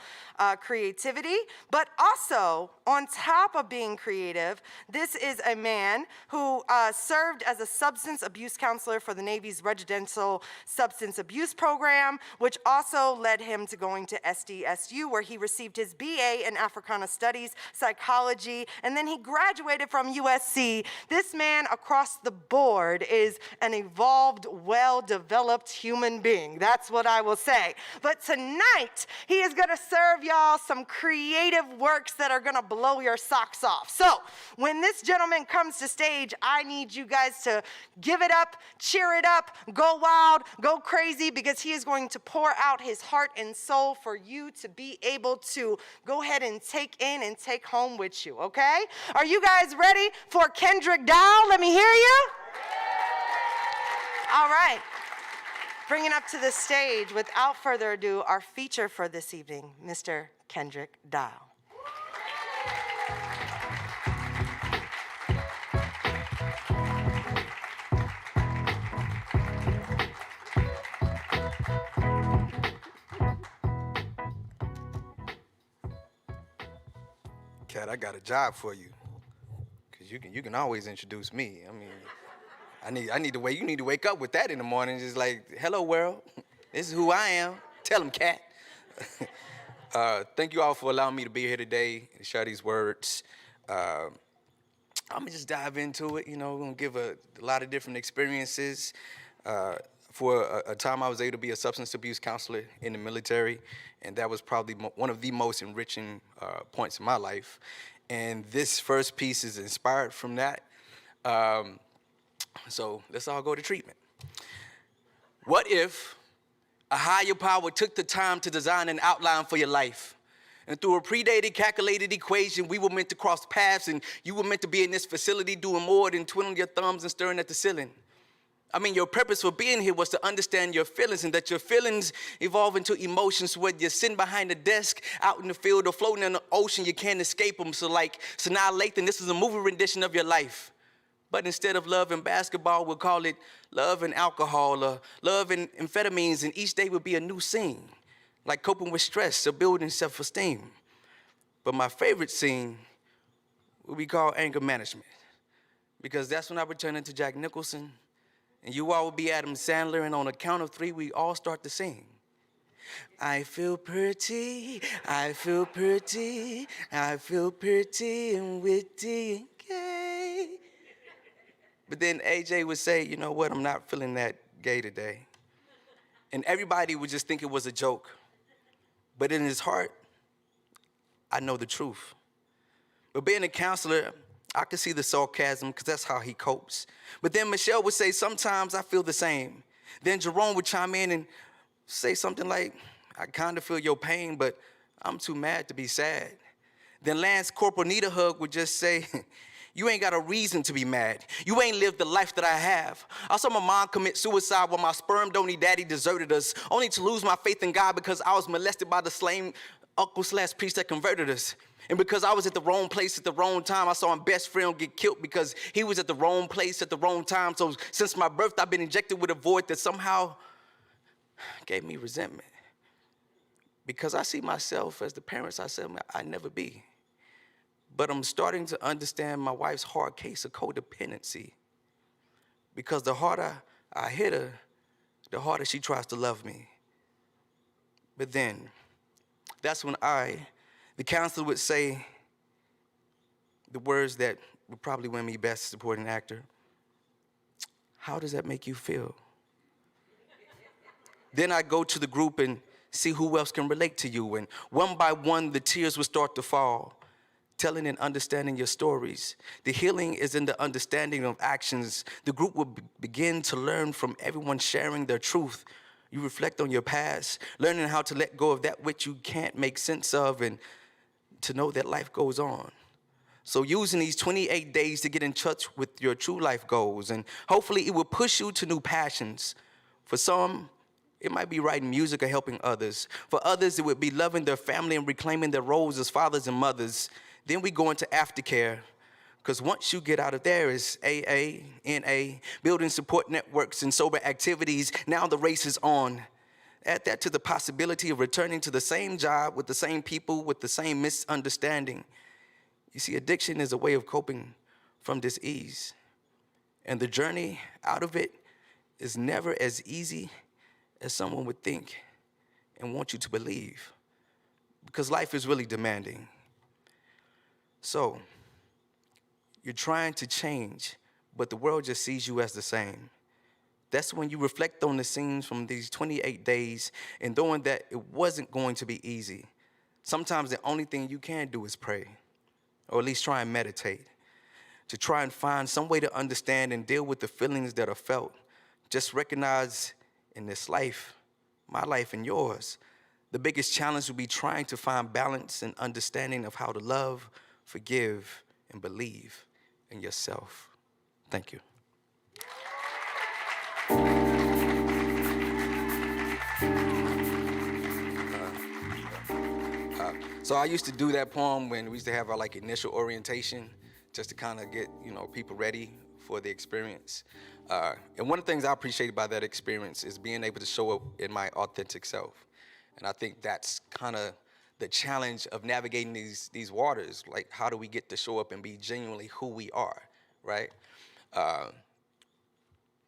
creativity. But also, on top of being creative, this is a man who served as a substance abuse counselor for the Navy's Regimental Substance Abuse Program, which also led him to going to SDSU, where he received his BA in Africana Studies, Psychology, and then he graduated from USC. This man across the board is an evolved, well-developed human being. That's what I will say. But tonight, he is gonna serve y'all some creative works that are gonna blow your socks off. So, when this gentleman comes to stage, I need you guys to give it up, cheer it up, go wild, go crazy, because he is going to pour out his heart and soul for you to be able to go ahead and take in and take home with you, okay? Are you guys ready for Kendrick Dial? Let me hear you. All right. Bringing up to the stage, without further ado, our feature for this evening, Mr. Kendrick Dial. Kat, I got a job for you. Cause you can always introduce me. I mean, I need to wake. You need to wake up with that in the morning. Just like, hello world, this is who I am. Tell them, Kat. Thank you all for allowing me to be here today and share these words. I'm gonna just dive into it. We're gonna give a lot of different experiences. For a time, I was able to be a substance abuse counselor in the military, and that was probably one of the most enriching points in my life. And this first piece is inspired from that. So let's all go to treatment. What if a higher power took the time to design an outline for your life? And through a predated, calculated equation, we were meant to cross paths, and you were meant to be in this facility doing more than twiddling your thumbs and staring at the ceiling. I mean, your purpose for being here was to understand your feelings, and that your feelings evolve into emotions, whether you're sitting behind a desk, out in the field, or floating in the ocean, you can't escape them. So like Sanaa Lathan, this is a movie rendition of your life. But instead of love and basketball, we'll call it love and alcohol, or love and amphetamines, and each day would be a new scene, like coping with stress or building self-esteem. But my favorite scene would be called anger management, because that's when I would turn into Jack Nicholson, and you all will be Adam Sandler, and on a count of 3, we all start to sing. I feel pretty, I feel pretty, I feel pretty and witty and gay. But then AJ would say, you know what, I'm not feeling that gay today. And everybody would just think it was a joke. But in his heart, I know the truth. But being a counselor, I could see the sarcasm, because that's how he copes. But then Michelle would say, sometimes I feel the same. Then Jerome would chime in and say something like, I kind of feel your pain, but I'm too mad to be sad. then Lance Corporal Need a Hug would just say, you ain't got a reason to be mad. You ain't lived the life that I have. I saw my mom commit suicide while my sperm donor daddy deserted us, only to lose my faith in God because I was molested by the slain uncle/priest that converted us. And because I was at the wrong place at the wrong time, I saw my best friend get killed because he was at the wrong place at the wrong time. So since my birth, I've been injected with a void that somehow gave me resentment. Because I see myself as the parents I said I'd never be. But I'm starting to understand my wife's hard case of codependency. Because the harder I hit her, the harder she tries to love me. But then, that's when the counselor would say the words that would probably win me Best Supporting Actor. How does that make you feel? Then I go to the group and see who else can relate to you. And one by one, the tears would start to fall, telling and understanding your stories. The healing is in the understanding of actions. The group will begin to learn from everyone sharing their truth. You reflect on your past, learning how to let go of that which you can't make sense of and to know that life goes on. So using these 28 days to get in touch with your true life goals, and hopefully it will push you to new passions. For some, it might be writing music or helping others. For others, it would be loving their family and reclaiming their roles as fathers and mothers. Then we go into aftercare, because once you get out of there is AA, NA, building support networks and sober activities. Now the race is on. Add that to the possibility of returning to the same job with the same people with the same misunderstanding. You see, addiction is a way of coping from dis-ease. And the journey out of it is never as easy as someone would think and want you to believe, because life is really demanding. So, you're trying to change, but the world just sees you as the same. That's when you reflect on the scenes from these 28 days and knowing that it wasn't going to be easy. Sometimes the only thing you can do is pray, or at least try and meditate, to try and find some way to understand and deal with the feelings that are felt. Just recognize in this life, my life and yours, the biggest challenge will be trying to find balance and understanding of how to love, forgive, and believe in yourself. Thank you. So I used to do that poem when we used to have our initial orientation, just to kind of get people ready for the experience. And one of the things I appreciated by that experience is being able to show up in my authentic self. And I think that's kind of the challenge of navigating these waters. Like, how do we get to show up and be genuinely who we are, right?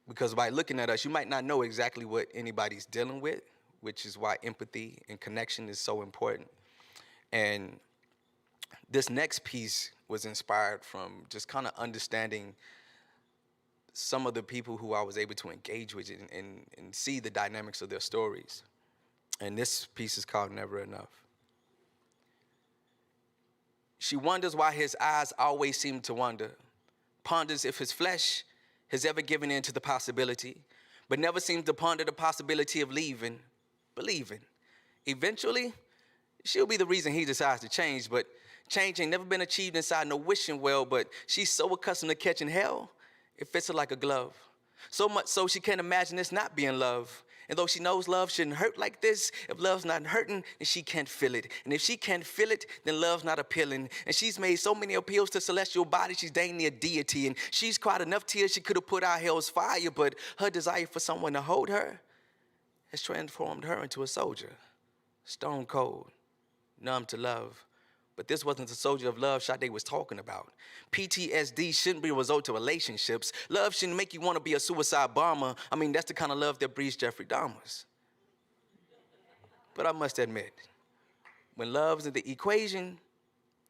Because by looking at us, you might not know exactly what anybody's dealing with, which is why empathy and connection is so important. And this next piece was inspired from just kind of understanding some of the people who I was able to engage with and see the dynamics of their stories. And this piece is called Never Enough. She wonders why his eyes always seem to wander, ponders if his flesh has ever given in to the possibility, but never seems to ponder the possibility of leaving, believing. Eventually, she'll be the reason he decides to change, but change ain't never been achieved inside no wishing well, but she's so accustomed to catching hell, it fits her like a glove. So much so she can't imagine this not being love. And though she knows love shouldn't hurt like this, if love's not hurting, then she can't feel it. And if she can't feel it, then love's not appealing. And she's made so many appeals to celestial bodies, she's dang near deity. And she's cried enough tears she could have put out hell's fire, but her desire for someone to hold her has transformed her into a soldier. Stone cold, numb to love. But this wasn't the soldier of love Sade was talking about. PTSD shouldn't be a result of relationships. Love shouldn't make you want to be a suicide bomber. I mean, that's the kind of love that breeds Jeffrey Dahmer's. But I must admit, when love's in the equation,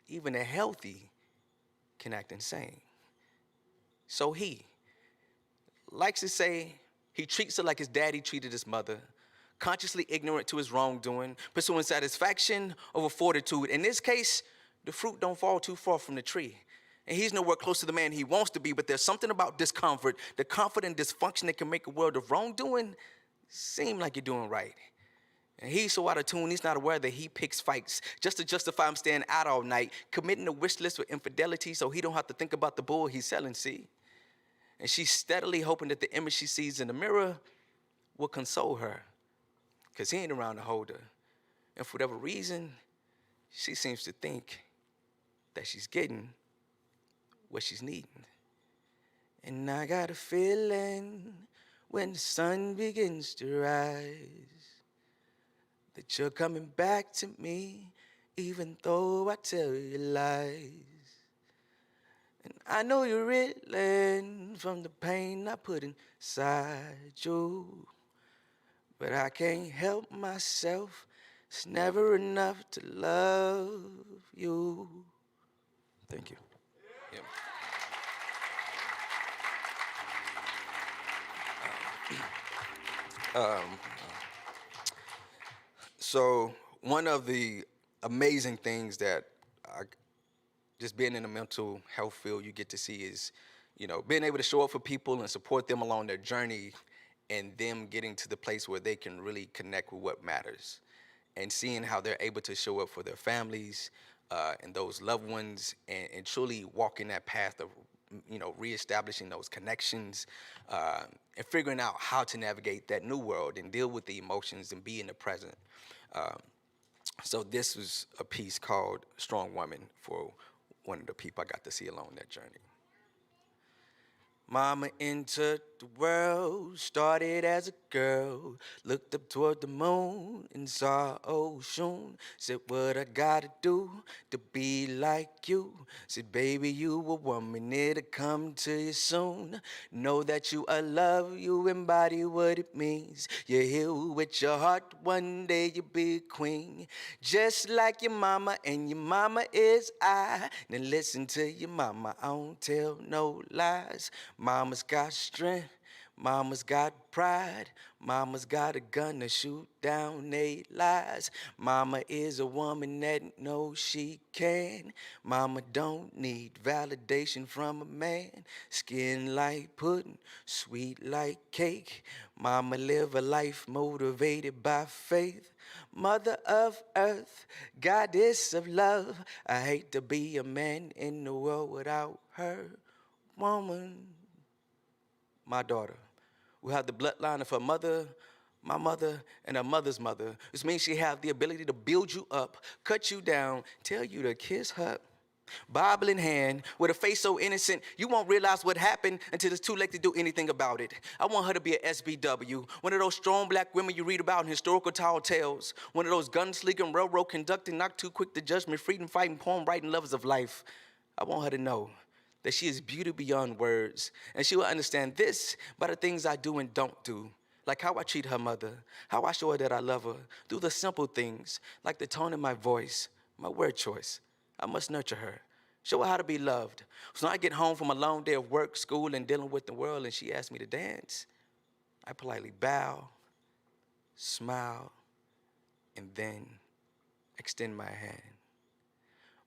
even a healthy can act insane. So he likes to say he treats her like his daddy treated his mother, consciously ignorant to his wrongdoing, pursuing satisfaction over fortitude. In this case, the fruit don't fall too far from the tree. And he's nowhere close to the man he wants to be, but there's something about discomfort, the comfort and dysfunction that can make a world of wrongdoing seem like you're doing right. And he's so out of tune, he's not aware that he picks fights just to justify him staying out all night, committing a wish list with infidelity so he don't have to think about the bull he's selling, see? And she's steadily hoping that the image she sees in the mirror will console her, because he ain't around to hold her. And for whatever reason, she seems to think that she's getting what she's needing. And I got a feeling when the sun begins to rise that you're coming back to me, even though I tell you lies. And I know you're reeling from the pain I put inside you, but I can't help myself. It's never enough to love you. Thank you. Yeah. So one of the amazing things that just being in the mental health field you get to see is, being able to show up for people and support them along their journey, and them getting to the place where they can really connect with what matters, and seeing how they're able to show up for their families and those loved ones, and truly walking that path of reestablishing those connections, and figuring out how to navigate that new world and deal with the emotions and be in the present. So this was a piece called Strong Woman for one of the people I got to see along that journey. Mama entered the world, started as a girl, looked up toward the moon and saw ocean. Said, what I gotta do to be like you? Said, baby, you a woman, it'll come to you soon. Know that you are love, you embody what it means. You're here with your heart, one day you'll be a queen. Just like your mama, and your mama is I. Now listen to your mama, I don't tell no lies. Mama's got strength, mama's got pride, mama's got a gun to shoot down 8 lies. Mama is a woman that knows she can. Mama don't need validation from a man. Skin like pudding, sweet like cake. Mama live a life motivated by faith. Mother of earth, goddess of love. I hate to be a man in the world without her. Woman, my daughter, we have the bloodline of her mother, my mother, and her mother's mother, which means she have the ability to build you up, cut you down, tell you to kiss her. Bible in hand, with a face so innocent, you won't realize what happened until it's too late to do anything about it. I want her to be an SBW, one of those strong black women you read about in historical tall tales, one of those gun-sleeking, railroad conducting, not too quick to judge me, freedom-fighting, poem-writing lovers of life. I want her to know that she is beauty beyond words, and she will understand this by the things I do and don't do, like how I treat her mother, how I show her that I love her, through the simple things, like the tone in my voice, my word choice. I must nurture her, show her how to be loved. So when I get home from a long day of work, school, and dealing with the world, and she asks me to dance, I politely bow, smile, and then extend my hand.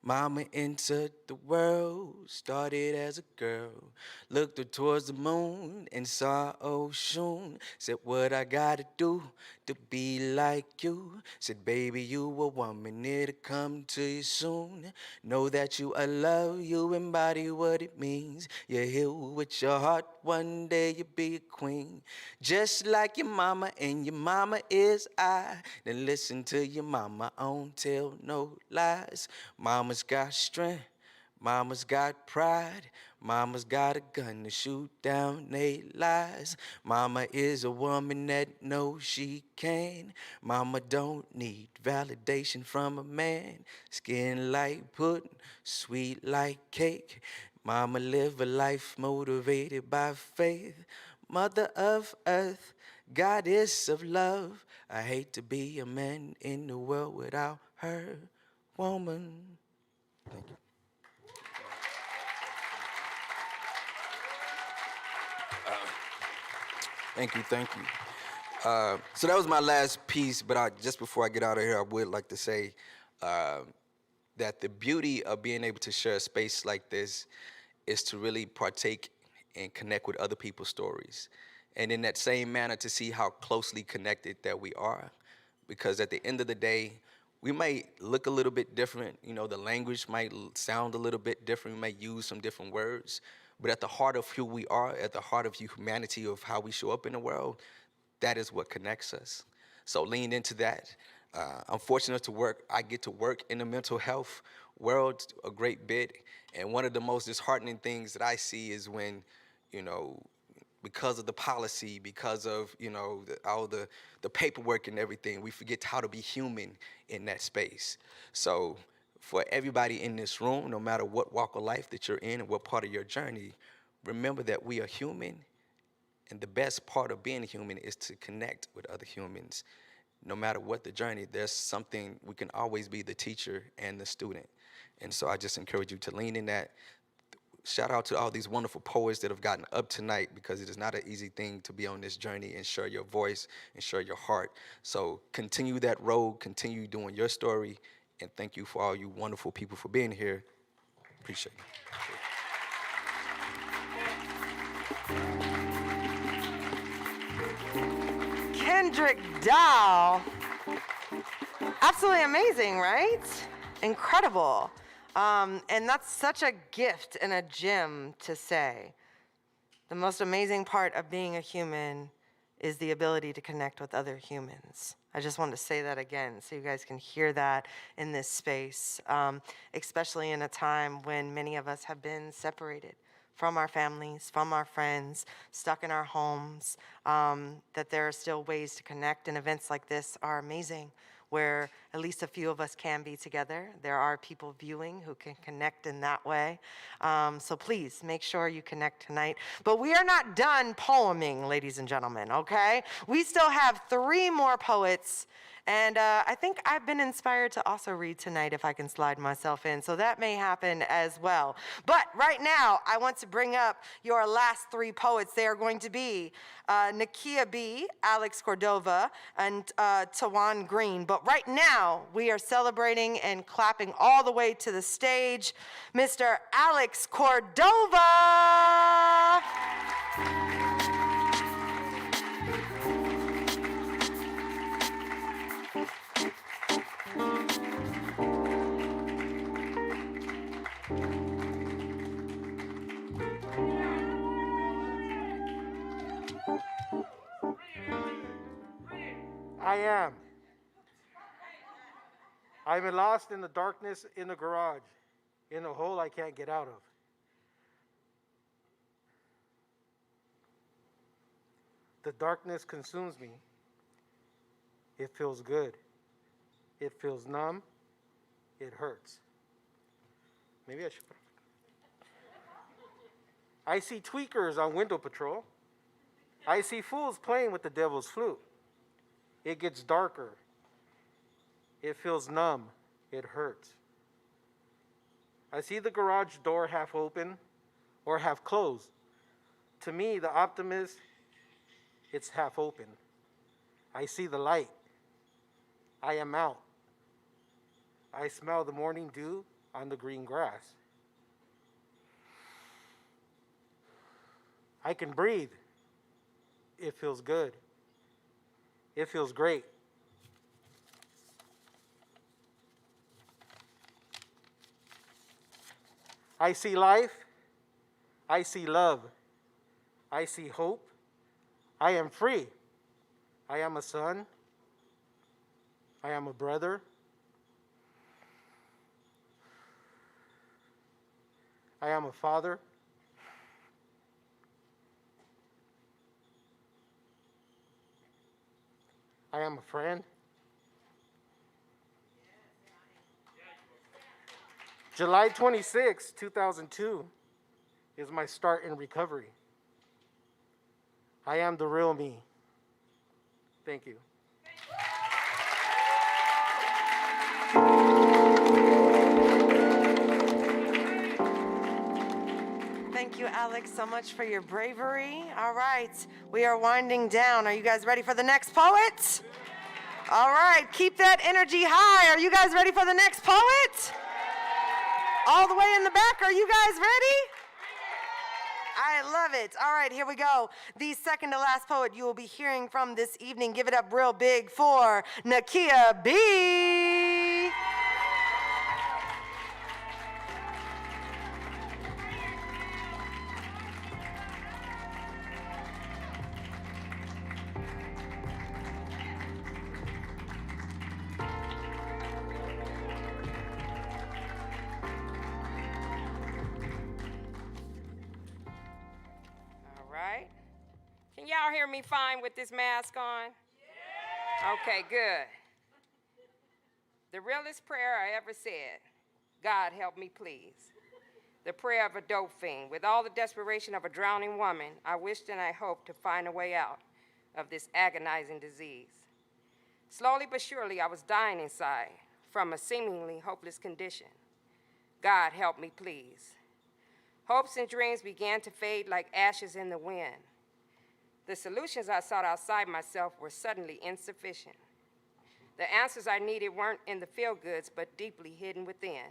Mama entered the world, started as a girl, looked up towards the moon and saw ocean. Said, what I gotta do to be like you? Said, baby, you a woman, it'll come to you soon. Know that you are love, you embody what it means. You're here with your heart, one day you'll be a queen. Just like your mama, and your mama is I. Then listen to your mama, I don't tell no lies. Mama's got strength, mama's got pride, mama's got a gun to shoot down 8 lies. Mama is a woman that knows she can. Mama don't need validation from a man. Skin like pudding, sweet like cake. Mama live a life motivated by faith. Mother of earth, goddess of love. I hate to be a man in the world without her. Woman. Thank you. Thank you. So that was my last piece, but just before I get out of here, I would like to say that the beauty of being able to share a space like this is to really partake and connect with other people's stories. And in that same manner, to see how closely connected that we are, because at the end of the day, we might look a little bit different. You know, the language might sound a little bit different. We might use some different words. But at the heart of who we are, at the heart of humanity, of how we show up in the world, that is what connects us. So lean into that. I'm fortunate to work. I get to work in the mental health world a great bit. And one of the most disheartening things that I see is when, you know, because of the policy, because of, you know, all the paperwork and everything, we forget how to be human in that space. So for everybody in this room, no matter what walk of life that you're in and what part of your journey, remember that we are human. And the best part of being a human is to connect with other humans. No matter what the journey, there's something, we can always be the teacher and the student. And so I just encourage you to lean in that. Shout out to all these wonderful poets that have gotten up tonight, because it is not an easy thing to be on this journey and share your voice and share your heart. So continue that road, continue doing your story, and thank you for all you wonderful people for being here. Appreciate it. Kendrick Dow. Absolutely amazing, right? Incredible. And that's such a gift and a gem to say. The most amazing part of being a human is the ability to connect with other humans. I just wanted to say that again so you guys can hear that in this space, especially in a time when many of us have been separated from our families, from our friends, stuck in our homes, that there are still ways to connect, and events like this are amazing, where at least a few of us can be together. There are people viewing who can connect in that way. So please make sure you connect tonight. But we are not done poeming, ladies and gentlemen, okay? We still have 3 more poets. And I think I've been inspired to also read tonight if I can slide myself in. So that may happen as well. But right now, I want to bring up your last 3 poets. They are going to be Nakia B., Alex Cordova, and Tawan Green. But right now, we are celebrating and clapping all the way to the stage, Mr. Alex Cordova. I am. I'm lost in the darkness in the garage, in a hole I can't get out of. The darkness consumes me. It feels good. It feels numb. It hurts. Maybe I should. I see tweakers on window patrol. I see fools playing with the devil's flute. It gets darker. It feels numb. It hurts. I see the garage door half open or half closed. To me, the optimist, it's half open. I see the light. I am out. I smell the morning dew on the green grass. I can breathe. It feels good. It feels great. I see life. I see love. I see hope. I am free. I am a son. I am a brother. I am a father. I am a friend. July 26, 2002 is my start in recovery. I am the real me. Thank you. Thank you, Alex, so much for your bravery. All right, we are winding down. Are you guys ready for the next poet? All right, keep that energy high. Are you guys ready for the next poet? All the way in the back, are you guys ready? I love it. All right, here we go. The second to last poet you will be hearing from this evening. Give it up real big for Nakia B. All right. Can y'all hear me fine with this mask on? Yeah. Okay, good. The realest prayer I ever said, God help me please. The prayer of a dope fiend. With all the desperation of a drowning woman, I wished and I hoped to find a way out of this agonizing disease. Slowly but surely, I was dying inside from a seemingly hopeless condition. God help me please. Hopes and dreams began to fade like ashes in the wind. The solutions I sought outside myself were suddenly insufficient. The answers I needed weren't in the feel-goods, but deeply hidden within.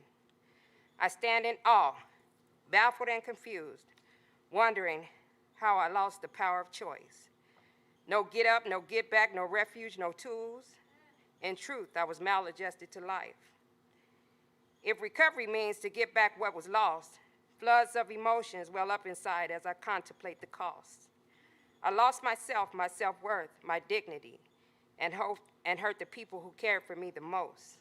I stand in awe, baffled and confused, wondering how I lost the power of choice. No get up, no get back, no refuge, no tools. In truth, I was maladjusted to life. If recovery means to get back what was lost, floods of emotions well up inside as I contemplate the cost. I lost myself, my self-worth, my dignity, and hurt the people who cared for me the most.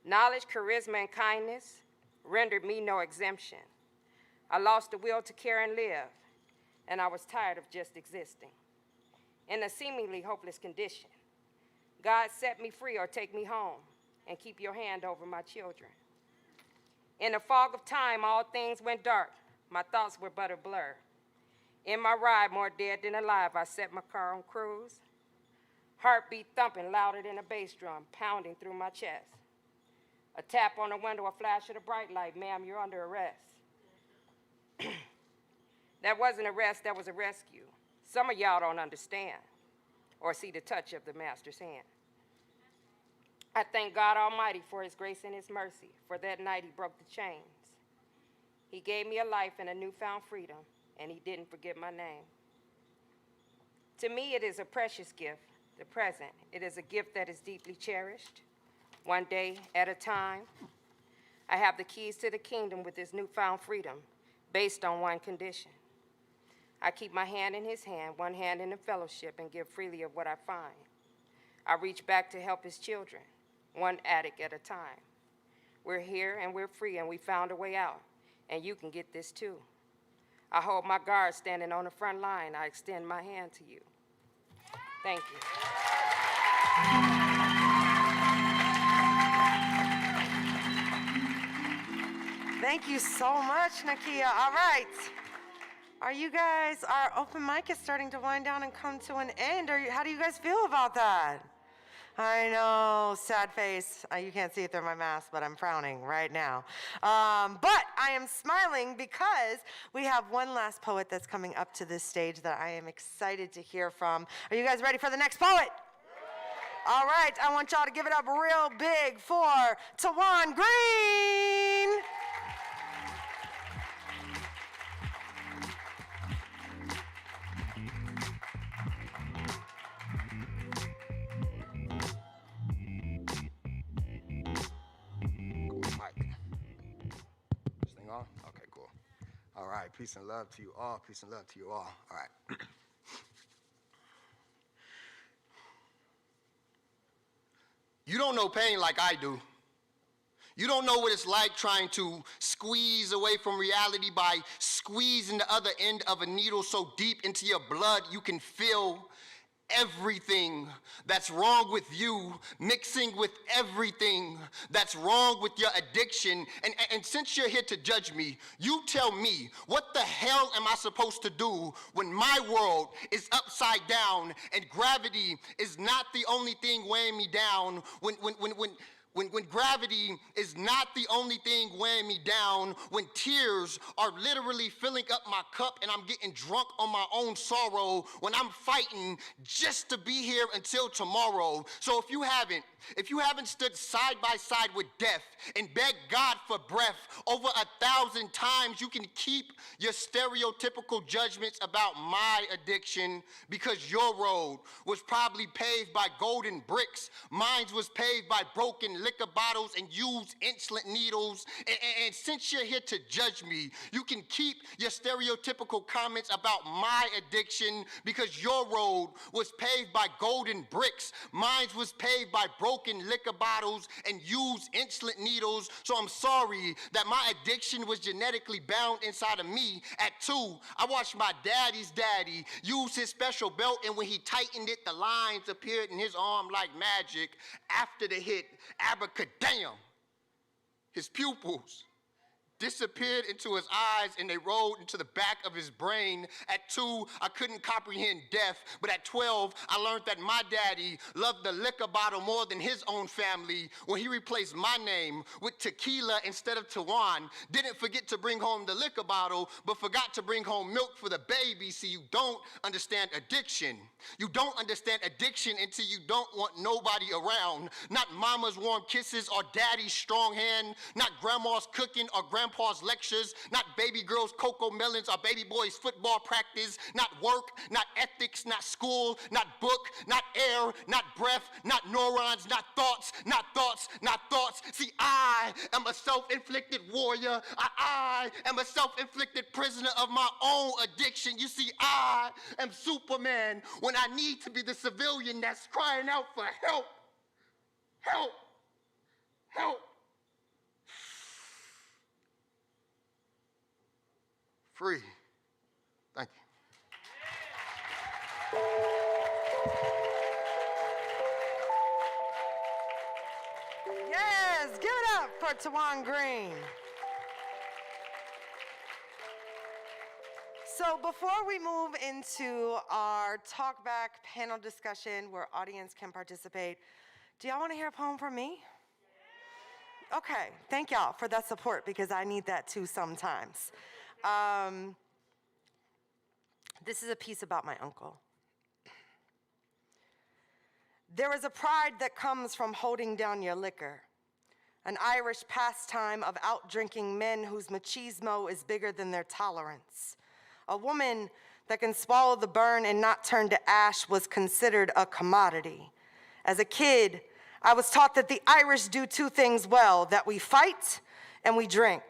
Knowledge, charisma, and kindness rendered me no exemption. I lost the will to care and live, and I was tired of just existing. In a seemingly hopeless condition, God set me free or take me home and keep your hand over my children. In the fog of time, all things went dark. My thoughts were but a blur. In my ride, more dead than alive, I set my car on cruise. Heartbeat thumping louder than a bass drum, pounding through my chest. A tap on the window, a flash of the bright light, ma'am, you're under arrest. That wasn't arrest, that was a rescue. Some of y'all don't understand or see the touch of the master's hand. I thank God Almighty for his grace and his mercy. For that night, he broke the chains. He gave me a life and a newfound freedom, and he didn't forget my name. To me, it is a precious gift, the present. It is a gift that is deeply cherished, one day at a time. I have the keys to the kingdom with this newfound freedom, based on one condition. I keep my hand in his hand, one hand in the fellowship, and give freely of what I find. I reach back to help his children, one addict at a time. We're here and we're free and we found a way out, and you can get this too. I hold my guard standing on the front line. I extend my hand to you. Thank you. Thank you so much, Nakia. All right. Our open mic is starting to wind down and come to an end. How do you guys feel about that? I know, sad face. You can't see it through my mask, but I'm frowning right now. But I am smiling because we have one last poet that's coming up to this stage that I am excited to hear from. Are you guys ready for the next poet? All right, I want y'all to give it up real big for Tawan Green. This thing on? Okay, cool. All right, peace and love to you all. Peace and love to you all. All right. You don't know pain like I do. You don't know what it's like trying to squeeze away from reality by squeezing the other end of a needle so deep into your blood you can feel everything that's wrong with you mixing with everything that's wrong with your addiction. And since you're here to judge me, you tell me, what the hell am I supposed to do when my world is upside down and gravity is not the only thing weighing me down, When gravity is not the only thing weighing me down, when tears are literally filling up my cup and I'm getting drunk on my own sorrow, when I'm fighting just to be here until tomorrow. So if you haven't stood side by side with death and begged God for breath over 1,000 times, you can keep your stereotypical judgments about my addiction, because your road was probably paved by golden bricks. Mine was paved by broken liquor bottles and used insulin needles. And since you're here to judge me, you can keep your stereotypical comments about my addiction, because your road was paved by golden bricks. Mine was paved by broken liquor bottles and used insulin needles. So I'm sorry that my addiction was genetically bound inside of me. At 2, I watched my daddy's daddy use his special belt, and when he tightened it, the lines appeared in his arm like magic. After the hit, abracadam, his pupils disappeared into his eyes and they rolled into the back of his brain. At 2, I couldn't comprehend death, but at 12, I learned that my daddy loved the liquor bottle more than his own family when he replaced my name with tequila instead of Tawan. Didn't forget to bring home the liquor bottle, but forgot to bring home milk for the baby. See, you don't understand addiction. You don't understand addiction until you don't want nobody around. Not mama's warm kisses or daddy's strong hand, not grandma's cooking or grandpa's lectures, not baby girls' cocoa melons or baby boys' football practice, not work, not ethics, not school, not book, not air, not breath, not neurons, not thoughts, not thoughts, not thoughts. See, I am a self-inflicted warrior. I am a self-inflicted prisoner of my own addiction. You see, I am Superman when I need to be the civilian that's crying out for help. Help. Help. Free. Thank you. Yes, give it up for Tawan Green. So before we move into our talk back panel discussion where audience can participate, do y'all want to hear a poem from me? Okay, thank y'all for that support, because I need that too sometimes. This is a piece about my uncle. There is a pride that comes from holding down your liquor, an Irish pastime of out-drinking men whose machismo is bigger than their tolerance. A woman that can swallow the burn and not turn to ash was considered a commodity. As a kid, I was taught that the Irish do 2 things well, that we fight and we drink.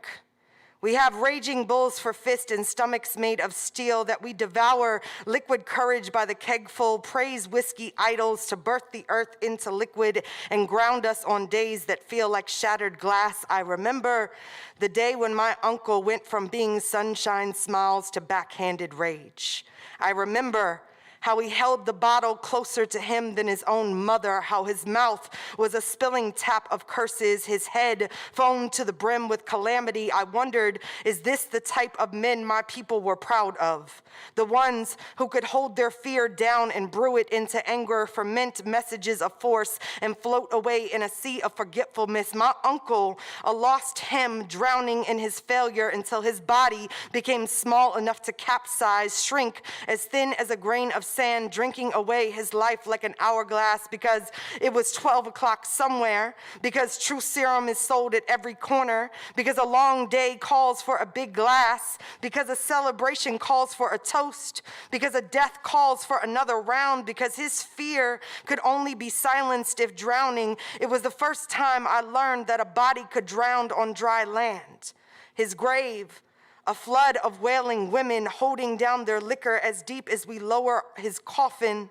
We have raging bulls for fist and stomachs made of steel, that we devour liquid courage by the kegful, praise whiskey idols to birth the earth into liquid and ground us on days that feel like shattered glass. I remember the day when my uncle went from being sunshine smiles to backhanded rage. I remember how he held the bottle closer to him than his own mother, how his mouth was a spilling tap of curses, his head foamed to the brim with calamity. I wondered, is this the type of men my people were proud of? The ones who could hold their fear down and brew it into anger, ferment messages of force, and float away in a sea of forgetfulness. My uncle, a lost him, drowning in his failure until his body became small enough to capsize, shrink as thin as a grain of sand, drinking away his life like an hourglass, because it was 12 o'clock somewhere, because true serum is sold at every corner, because a long day calls for a big glass, because a celebration calls for a toast, because a death calls for another round, because his fear could only be silenced if drowning. It was the first time I learned that a body could drown on dry land. His grave, a flood of wailing women holding down their liquor as deep as we lower his coffin.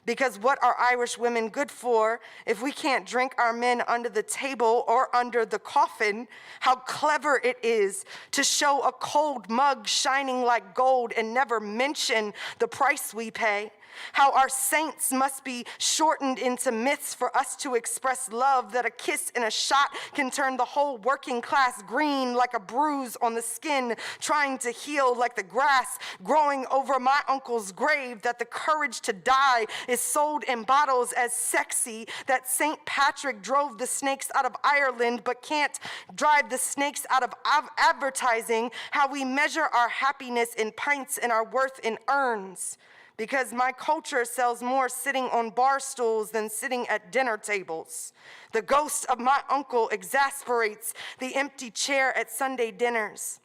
Because what are Irish women good for if we can't drink our men under the table or under the coffin? How clever it is to show a cold mug shining like gold and never mention the price we pay. How our saints must be shortened into myths for us to express love, that a kiss and a shot can turn the whole working class green like a bruise on the skin, trying to heal like the grass growing over my uncle's grave, that the courage to die is sold in bottles as sexy, that St. Patrick drove the snakes out of Ireland but can't drive the snakes out of advertising, how we measure our happiness in pints and our worth in urns. Because my culture sells more sitting on bar stools than sitting at dinner tables. The ghost of my uncle exasperates the empty chair at Sunday dinners,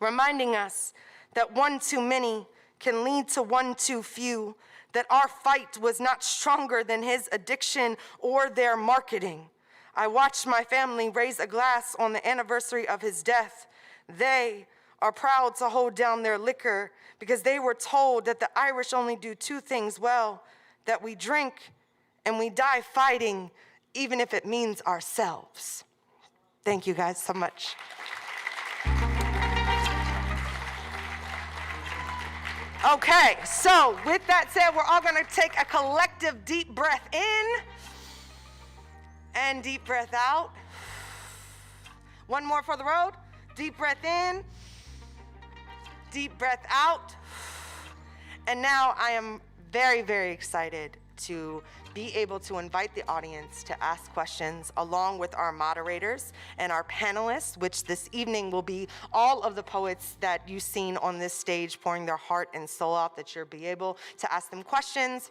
reminding us that one too many can lead to one too few, that our fight was not stronger than his addiction or their marketing. I watched my family raise a glass on the anniversary of his death. They are proud to hold down their liquor because they were told that the Irish only do two things well, that we drink and we die fighting, even if it means ourselves. Thank you guys so much. Okay, so with that said, we're all gonna take a collective deep breath in and deep breath out. One more for the road. Deep breath in, deep breath out. And now I am very, very excited to be able to invite the audience to ask questions along with our moderators and our panelists, which this evening will be all of the poets that you've seen on this stage pouring their heart and soul out, that you'll be able to ask them questions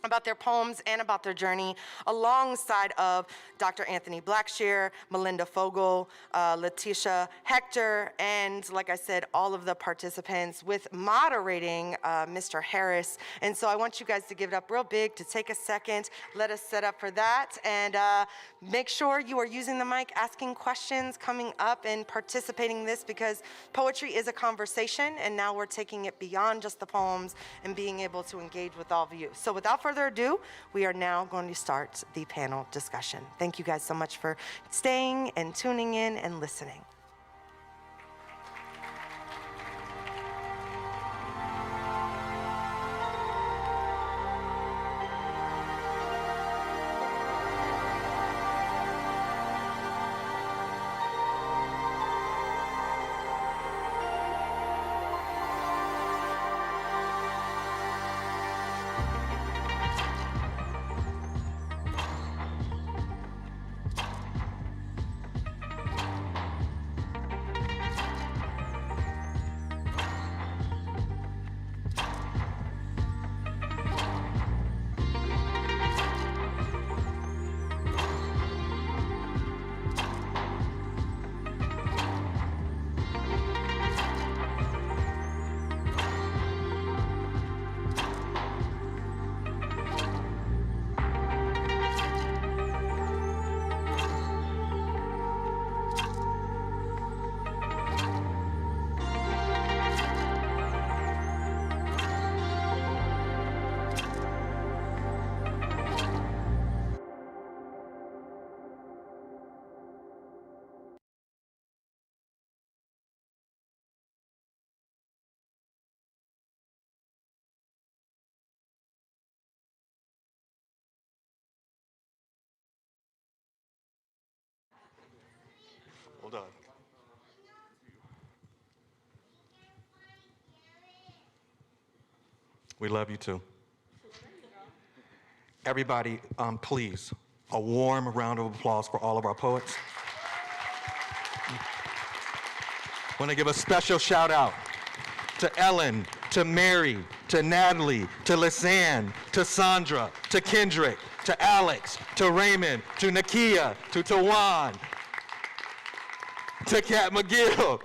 about their poems and about their journey, alongside of Dr. Anthony Blackshear, Melinda Fogel, Letitia Hector, and like I said, all of the participants, with moderating Mr. Harris. And so I want you guys to give it up real big, to take a second, let us set up for that, and make sure you are using the mic, asking questions, coming up and participating in this, because poetry is a conversation, and now we're taking it beyond just the poems and being able to engage with all of you. So without further ado, we are now going to start the panel discussion. Thank you guys so much for staying and tuning in and listening. Hold on. We love you too. Everybody, please, a warm round of applause for all of our poets. I want to give a special shout out to Ellen, to Mary, to Natalie, to Lisanne, to Sandra, to Kendrick, to Alex, to Raymond, to Nakia, to Tawan, to Kat McGill,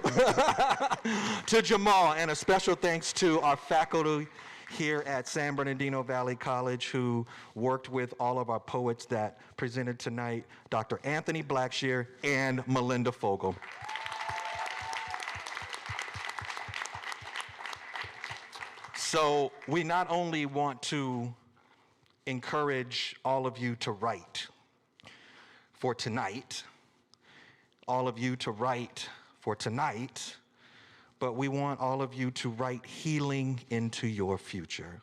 to Jamal, and a special thanks to our faculty here at San Bernardino Valley College who worked with all of our poets that presented tonight, Dr. Anthony Blackshear and Melinda Fogel. So we not only want to encourage all of you to write for tonight, all of you to write for tonight, but we want all of you to write healing into your future.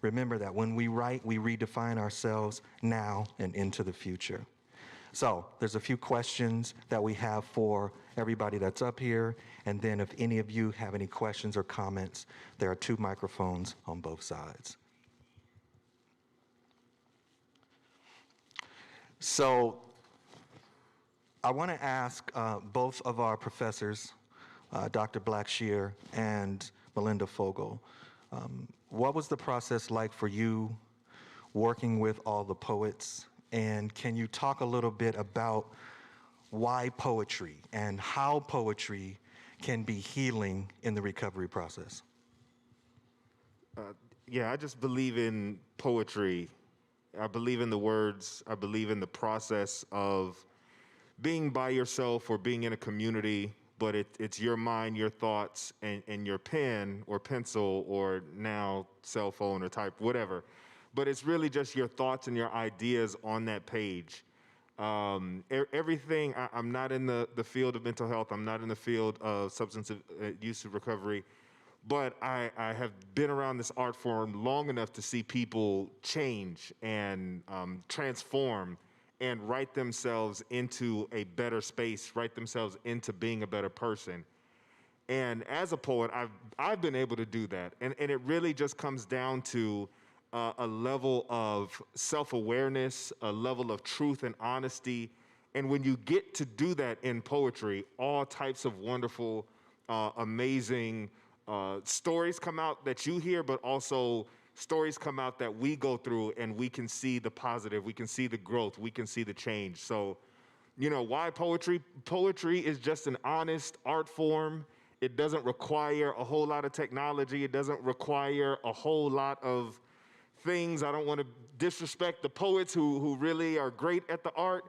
Remember that when we write, we redefine ourselves now and into the future. So there's a few questions that we have for everybody that's up here. And then if any of you have any questions or comments, there are 2 microphones on both sides. So I want to ask both of our professors, Dr. Blackshear and Melinda Fogel, what was the process like for you working with all the poets? And can you talk a little bit about why poetry and how poetry can be healing in the recovery process? Yeah, I just believe in poetry. I believe in the words. I believe in the process of being by yourself or being in a community, but it's your mind, your thoughts, and your pen or pencil or now cell phone or type, whatever. But it's really just your thoughts and your ideas on that page. Everything, I'm not in the field of mental health. I'm not in the field of substance use recovery. But I have been around this art form long enough to see people change and transform and write themselves into a better space, write themselves into being a better person. And as a poet, I've been able to do that. And it really just comes down to a level of self-awareness, a level of truth and honesty. And when you get to do that in poetry, all types of wonderful, amazing stories come out that you hear, but also stories come out that we go through and we can see the positive, we can see the growth, we can see the change. So, you know, why poetry? Poetry is just an honest art form. It doesn't require a whole lot of technology. It doesn't require a whole lot of things. I don't want to disrespect the poets who really are great at the art.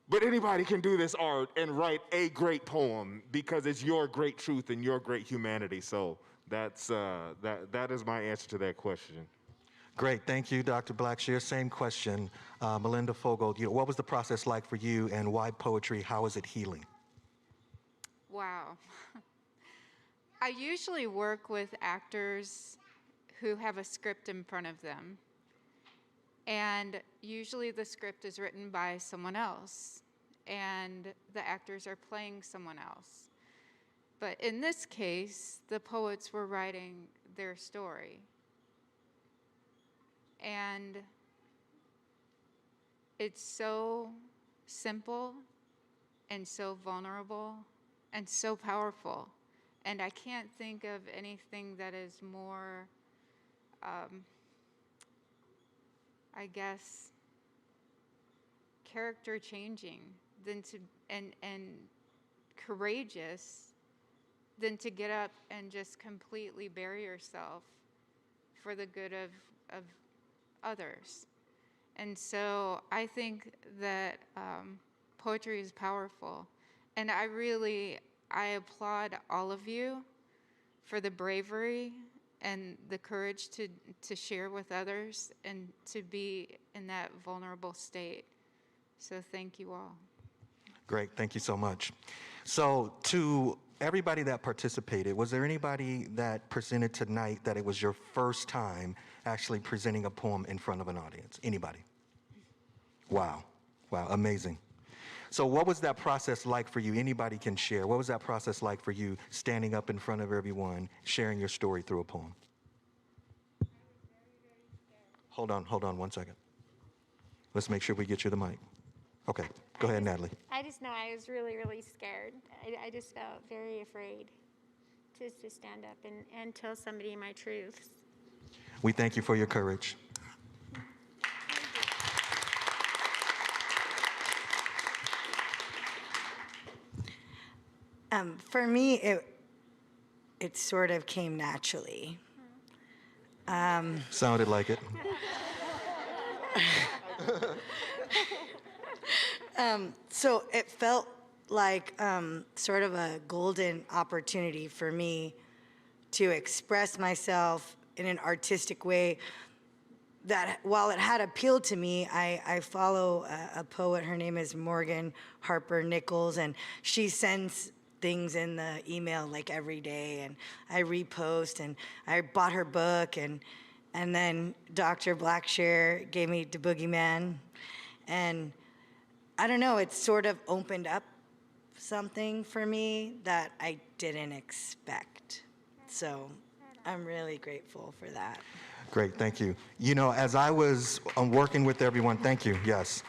But anybody can do this art and write a great poem because it's your great truth and your great humanity. So that's that is my answer to that question. Great, thank you, Dr. Blackshear. Same question, Melinda Fogel. What was the process like for you, and why poetry? How is it healing? Wow. I usually work with actors who have a script in front of them. And usually the script is written by someone else, and the actors are playing someone else. But in this case, the poets were writing their story. And it's so simple and so vulnerable and so powerful. And I can't think of anything that is more I guess, character changing than to and courageous than to get up and just completely bury yourself for the good of others. And so I think that poetry is powerful, and I applaud all of you for the bravery and the courage to share with others and to be in that vulnerable state. So thank you all. Great, thank you so much. So to everybody that participated, was there anybody that presented tonight that it was your first time actually presenting a poem in front of an audience? Anybody? Wow, wow, amazing. So what was that process like for you? Anybody can share. What was that process like for you, standing up in front of everyone, sharing your story through a poem? Hold on 1 second. Let's make sure we get you the mic. Okay, go ahead, Natalie. I just know I was really, really scared. I just felt very afraid just to stand up and tell somebody my truths. We thank you for your courage. For me, it sort of came naturally. Sounded like it. So it felt like sort of a golden opportunity for me to express myself in an artistic way that, while it had appealed to me, I follow a poet. Her name is Morgan Harper Nichols, and she sends things in the email like every day, and I repost, and I bought her book, and And then Dr. Blackshear gave me the boogeyman. And I don't know, it sort of opened up something for me that I didn't expect. So I'm really grateful for that. Great, thank you. You know, as I was working with everyone, thank you, yes.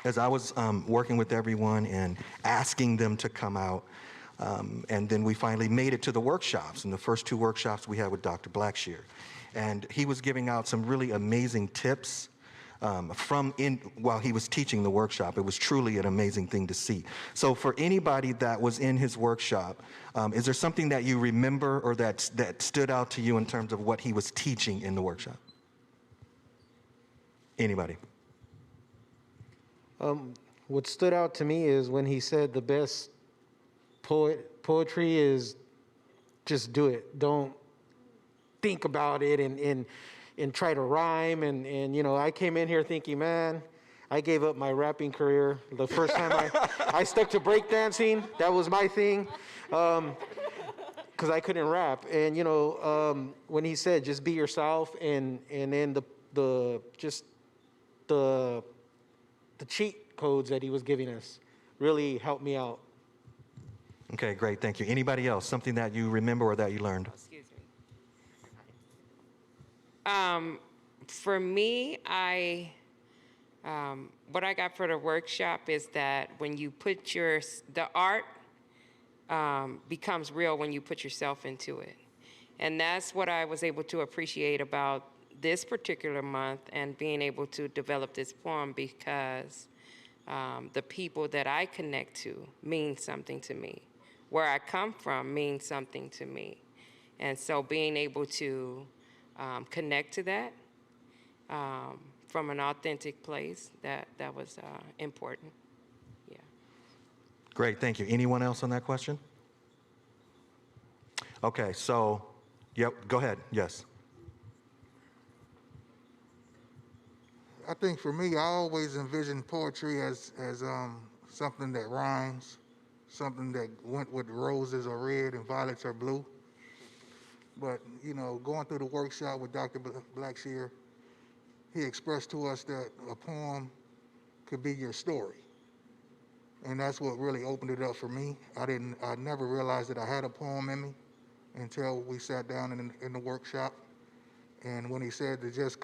As I was working with everyone and asking them to come out, and then we finally made it to the workshops, and the first 2 workshops we had with Dr. Blackshear. And he was giving out some really amazing tips while he was teaching the workshop. It was truly an amazing thing to see. So for anybody that was in his workshop, is there something that you remember or that stood out to you in terms of what he was teaching in the workshop? Anybody? What stood out to me is when he said the best poetry is just do it. Don't think about it and try to rhyme. And you know, I came in here thinking, man, I gave up my rapping career. The first time I stuck to breakdancing, that was my thing, because I couldn't rap. And you know, when he said just be yourself, and then the cheat codes that he was giving us really helped me out. Okay, great, thank you. Anybody else, something that you remember or that you learned? Excuse me. For me, what I got for the workshop is that when you put the art becomes real when you put yourself into it. And that's what I was able to appreciate about this particular month and being able to develop this poem, because the people that I connect to mean something to me. Where I come from means something to me. And so being able to connect to that from an authentic place, that was important. Yeah. Great, thank you. Anyone else on that question? Okay, so, yep, go ahead, yes. I think for me, I always envisioned poetry as something that rhymes, something that went with roses are red and violets are blue. But, you know, going through the workshop with Dr. Blackshear, he expressed to us that a poem could be your story. And that's what really opened it up for me. I never realized that I had a poem in me until we sat down in the workshop. And when he said to just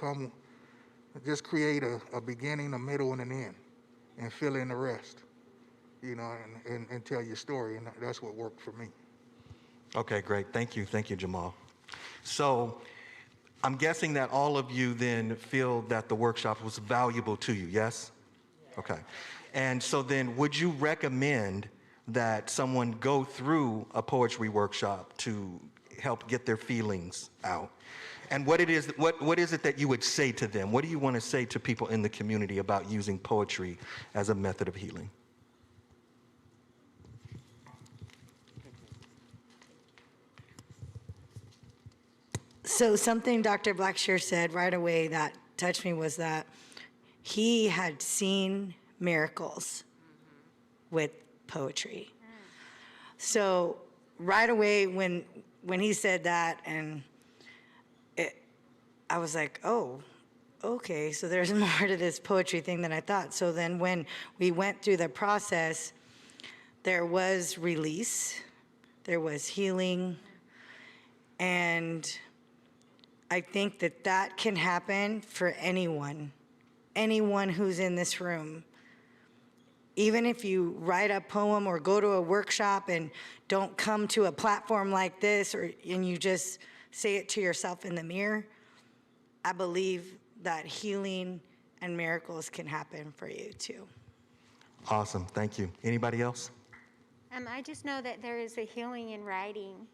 create a beginning, a middle, and an end, and fill in the rest, you know, and tell your story, and that's what worked for me. Okay, great, thank you, Jamal. So, I'm guessing that all of you then feel that the workshop was valuable to you, yes? Okay. And so then would you recommend that someone go through a poetry workshop to help get their feelings out? And what is it that you would say to them? What do you want to say to people in the community about using poetry as a method of healing? So something Dr. Blackshear said right away that touched me was that he had seen miracles with poetry. So right away when he said that, and I was like, oh, okay, so there's more to this poetry thing than I thought. So then when we went through the process, there was release, there was healing, and I think that can happen for anyone who's in this room. Even if you write a poem or go to a workshop and don't come to a platform like this, and you just say it to yourself in the mirror, I believe that healing and miracles can happen for you too. Awesome, thank you. Anybody else? I just know that there is a healing in writing.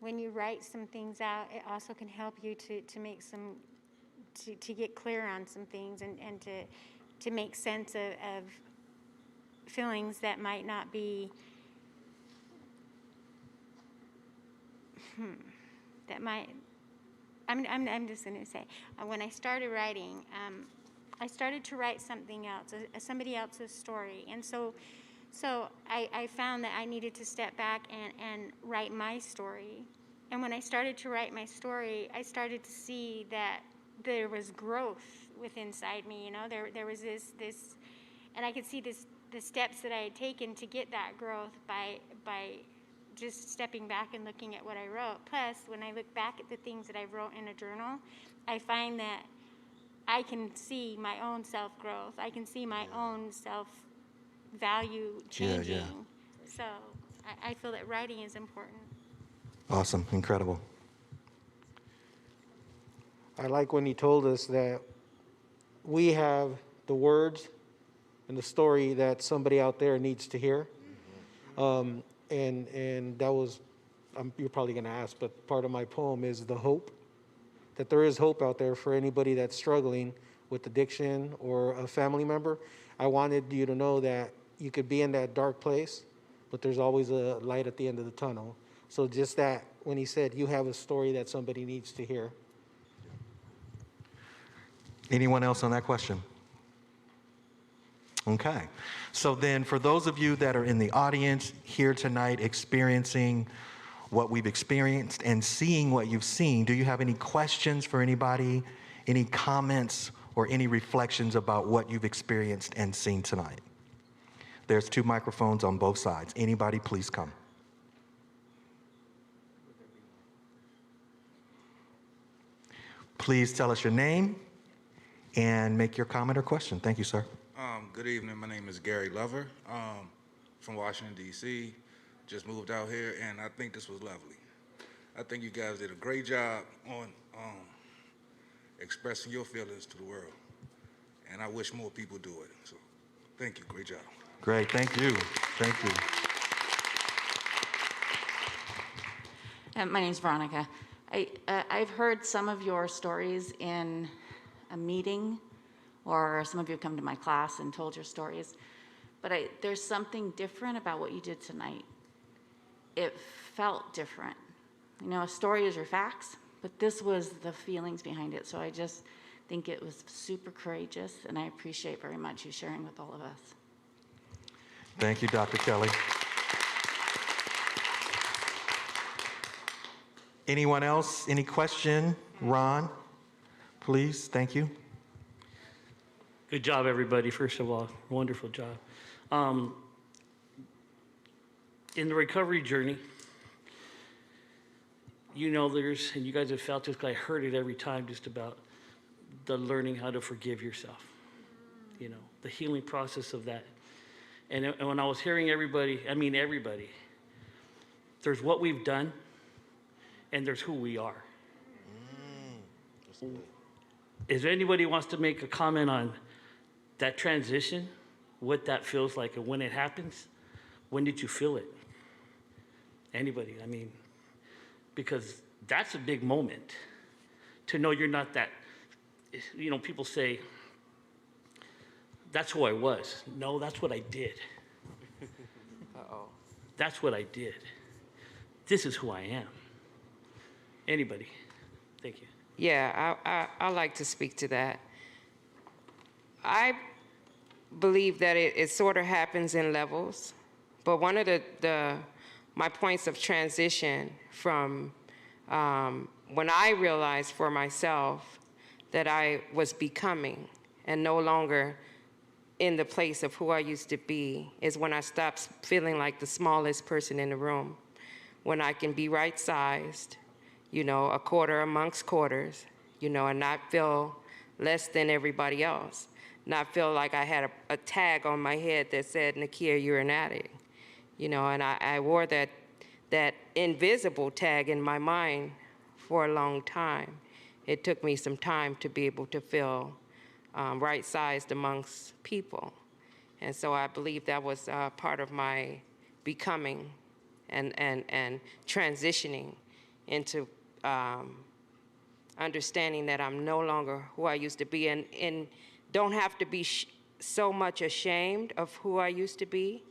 When you write some things out, it also can help you to make some, to get clear on some things and to make sense of feelings that might not be, I'm just going to say, when I started writing, I started to write something else, somebody else's story. And so I found that I needed to step back and write my story And when I started to write my story, I started to see that there was growth within inside me. You know, there was this, and I could see the steps that I had taken to get that growth by just stepping back and looking at what I wrote. Plus, when I look back at the things that I wrote in a journal, I find that I can see my own self-growth. I can see my own self-value changing. Yeah. So I feel that writing is important. Awesome. Incredible. I like when he told us that we have the words and the story that somebody out there needs to hear. And that was, you're probably going to ask, but part of my poem is the hope, that there is hope out there for anybody that's struggling with addiction or a family member. I wanted you to know that you could be in that dark place, but there's always a light at the end of the tunnel. So just that, when he said, you have a story that somebody needs to hear. Anyone else on that question? Okay. So then for those of you that are in the audience here tonight experiencing what we've experienced and seeing what you've seen, do you have any questions for anybody, any comments or any reflections about what you've experienced and seen tonight? There's 2 microphones on both sides. Anybody, please come. Please tell us your name and make your comment or question. Thank you, sir. Good evening. My name is Gary Lover, from Washington, D.C. Just moved out here, and I think this was lovely. I think you guys did a great job on expressing your feelings to the world, and I wish more people do it. So, thank you. Great job. Great. Thank you. Thank you. My name's Veronica. I've heard some of your stories in a meeting, or some of you have come to my class and told your stories, but there's something different about what you did tonight. It felt different. You know, a story is your facts, but this was the feelings behind it. So I just think it was super courageous, and I appreciate very much you sharing with all of us. Thank you, Dr. Kelly. Anyone else? Any question? Ron, please. Thank you. Good job, everybody, first of all. Wonderful job. In the recovery journey, you know and you guys have felt this, because I heard it every time, just about the learning how to forgive yourself. You know, the healing process of that. And when I was hearing everybody, there's what we've done, and there's who we are. If anybody wants to make a comment on that transition, what that feels like, and when it happens, when did you feel it? Anybody, because that's a big moment to know you're not that, people say, that's who I was. No, that's what I did. That's what I did. This is who I am. Anybody? Thank you. Yeah, I like to speak to that. I believe that it sort of happens in levels, but one of my points of transition from when I realized for myself that I was becoming and no longer in the place of who I used to be is when I stopped feeling like the smallest person in the room, when I can be right-sized, a quarter amongst quarters, and not feel less than everybody else, not feel like I had a tag on my head that said, Nakia, you're an addict, and I wore that invisible tag in my mind for a long time. It took me some time to be able to feel right-sized amongst people. And so I believe that was part of my becoming and transitioning into understanding that I'm no longer who I used to be, and don't have to be so much ashamed of who I used to be,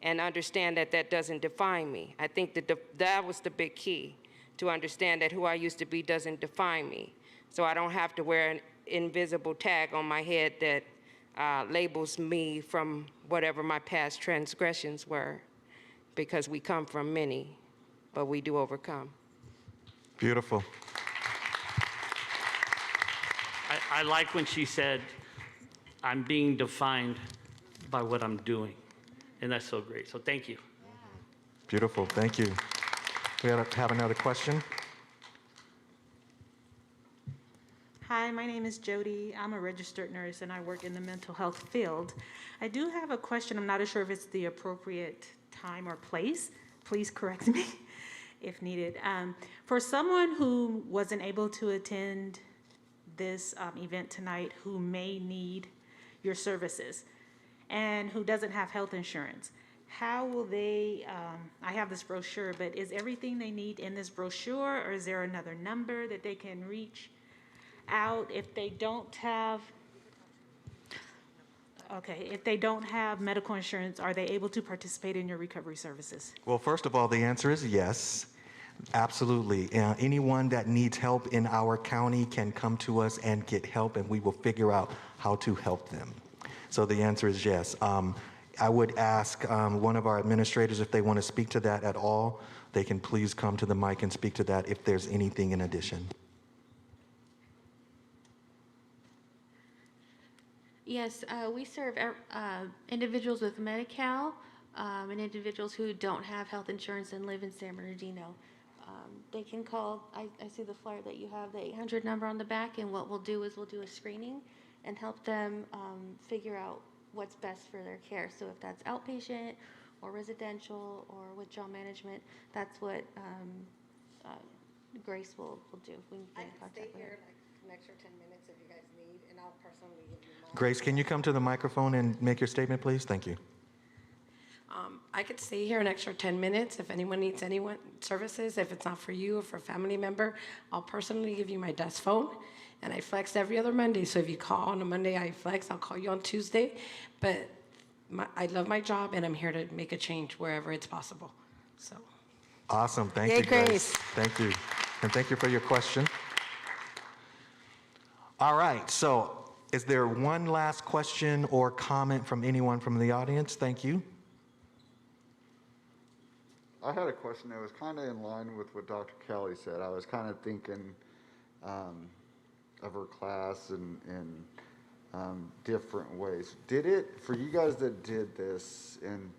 and understand that that doesn't define me. I think that was the big key, to understand that who I used to be doesn't define me. So I don't have to wear an invisible tag on my head that labels me from whatever my past transgressions were, because we come from many, but we do overcome. Beautiful. I like when she said, I'm being defined by what I'm doing. And that's so great. So thank you. Beautiful. Thank you. We have another question. Hi, my name is Jody. I'm a registered nurse and I work in the mental health field. I do have a question. I'm not sure if it's the appropriate time or place. Please correct me if needed. For someone who wasn't able to attend this event tonight, who may need your services and who doesn't have health insurance, how will they, I have this brochure, but is everything they need in this brochure, or is there another number that they can reach out if they don't have, okay, if they don't have medical insurance, are they able to participate in your recovery services? Well, first of all, the answer is yes. Absolutely. Anyone that needs help in our county can come to us and get help, and we will figure out how to help them. So the answer is yes. I would ask one of our administrators if they want to speak to that at all. They can please come to the mic and speak to that if there's anything in addition. Yes, we serve individuals with Medi-Cal and individuals who don't have health insurance and live in San Bernardino. They can call, I see the flyer that you have, the 800 number on the back, and what we'll do is we'll do a screening and help them figure out what's best for their care. So if that's outpatient or residential or withdrawal management, that's what Grace will do. We can get in contact with her. An extra 10 minutes if you guys need, and I'll personally give you mine. Grace, can you come to the microphone and make your statement, please? Thank you. I could stay here an extra 10 minutes if anyone needs services. If it's not for you or for a family member, I'll personally give you my desk phone, and I flex every other Monday. So if you call on a Monday, I flex. I'll call you on Tuesday. But I love my job, and I'm here to make a change wherever it's possible. So. Awesome. Thank Yay, you, Grace. Grace. Thank you. And thank you for your question. All right. So is there one last question or comment from anyone from the audience? Thank you. I had a question that was kind of in line with what Dr. Kelly said. I was kind of thinking of her class in different ways. Did it, for you guys that did this, and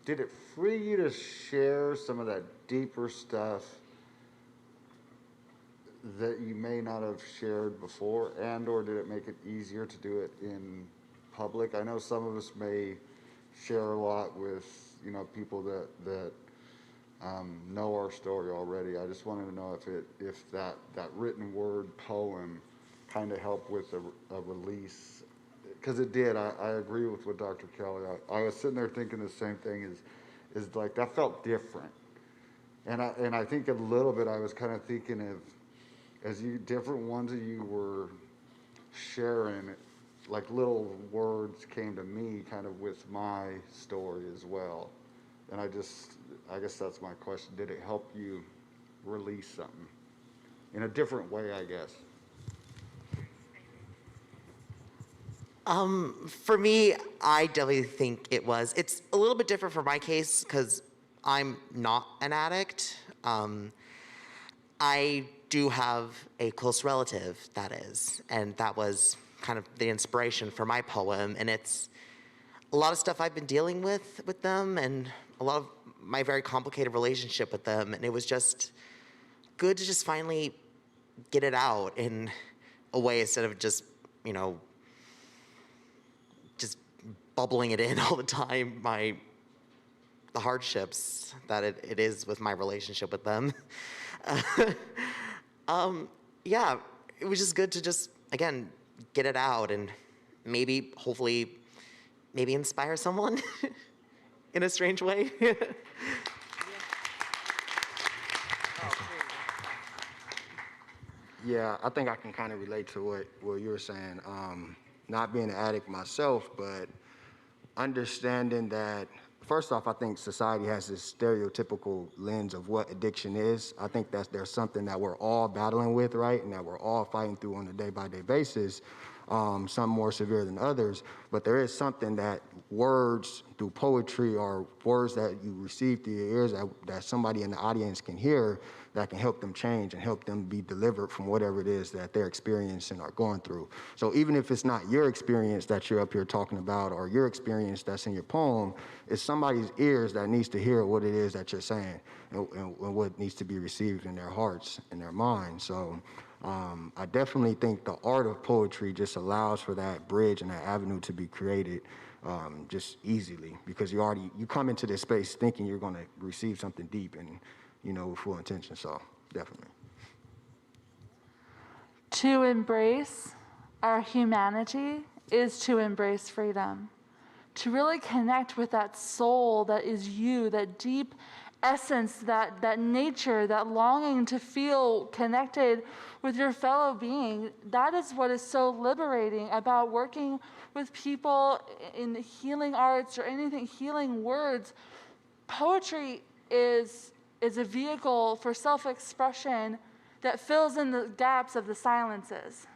did it free you to share some of that deeper stuff that you may not have shared before, and or did it make it easier to do it in public? I know some of us may share a lot with people that know our story already. I just wanted to know if that written word poem kind of helped with a release, because it did. I agree with what Dr. Kelly. I was sitting there thinking the same thing. Is like that felt different, and I think a little bit. I was kind of thinking of as different ones of you were sharing, like little words came to me kind of with my story as well. And I guess that's my question. Did it help you release something in a different way, I guess? For me, I definitely think it was. It's a little bit different for my case because I'm not an addict. I do have a close relative that is, and that was kind of the inspiration for my poem. And it's a lot of stuff I've been dealing with them, and a lot of my very complicated relationship with them. And it was just good to just finally get it out in a way instead of just, just bubbling it in all the time, the hardships that it is with my relationship with them. Yeah, it was just good to just, again, get it out and maybe, hopefully, maybe inspire someone in a strange way. Yeah, I think I can kind of relate to what you were saying. Not being an addict myself, but understanding that, first off, I think society has this stereotypical lens of what addiction is. I think that there's something that we're all battling with, right? And that we're all fighting through on a day-by-day basis. some more severe than others, but there is something that words through poetry or words that you receive through your ears that somebody in the audience can hear that can help them change and help them be delivered from whatever it is that they're experiencing or going through. So even if it's not your experience that you're up here talking about or your experience that's in your poem, it's somebody's ears that needs to hear what it is that you're saying and what needs to be received in their hearts and their minds. So I definitely think the art of poetry just allows for that bridge and that avenue to be created just easily, because you come into this space thinking you're going to receive something deep and with full intention. So definitely. To embrace our humanity is to embrace freedom. To really connect with that soul that is you, that deep essence, that nature, that longing to feel connected with your fellow being, that is what is so liberating about working with people in healing arts or anything, healing words. Poetry is a vehicle for self-expression that fills in the gaps of the silences.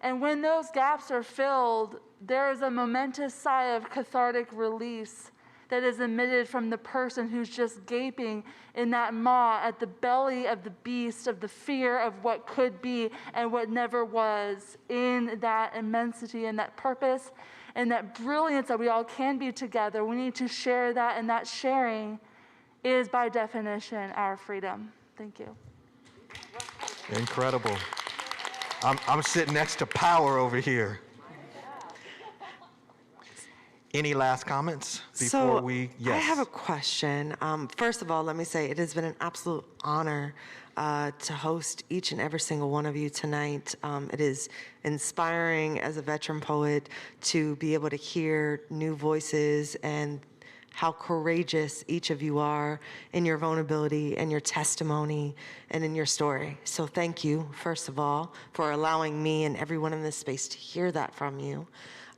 And when those gaps are filled, there is a momentous sigh of cathartic release that is emitted from the person who's just gaping in that maw at the belly of the beast, of the fear of what could be and what never was, in that immensity and that purpose and that brilliance that we all can be together. We need to share that, and that sharing is by definition our freedom. Thank you. Incredible. I'm sitting next to power over here. Any last comments before we? Yes. I have a question. First of all, let me say it has been an absolute honor to host each and every single one of you tonight. It is inspiring as a veteran poet to be able to hear new voices and how courageous each of you are in your vulnerability and your testimony and in your story. So thank you, first of all, for allowing me and everyone in this space to hear that from you.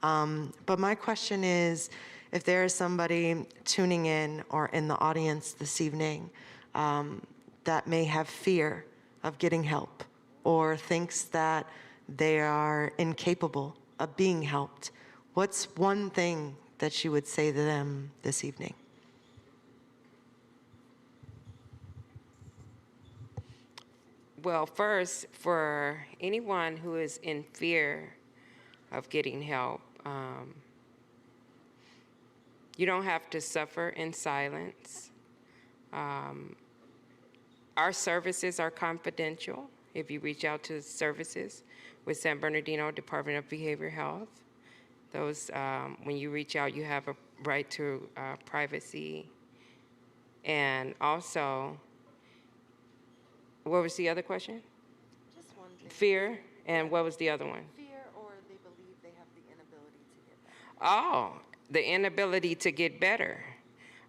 But my question is, if there is somebody tuning in or in the audience this evening that may have fear of getting help or thinks that they are incapable of being helped, what's one thing that you would say to them this evening? Well, first, for anyone who is in fear of getting help, you don't have to suffer in silence. Our services are confidential. If you reach out to services with San Bernardino Department of Behavioral Health, those, when you reach out, you have a right to privacy. And also, what was the other question? Just one thing. Fear, and what was the other one? Fear, or they believe they have the inability to get better. Oh, the inability to get better.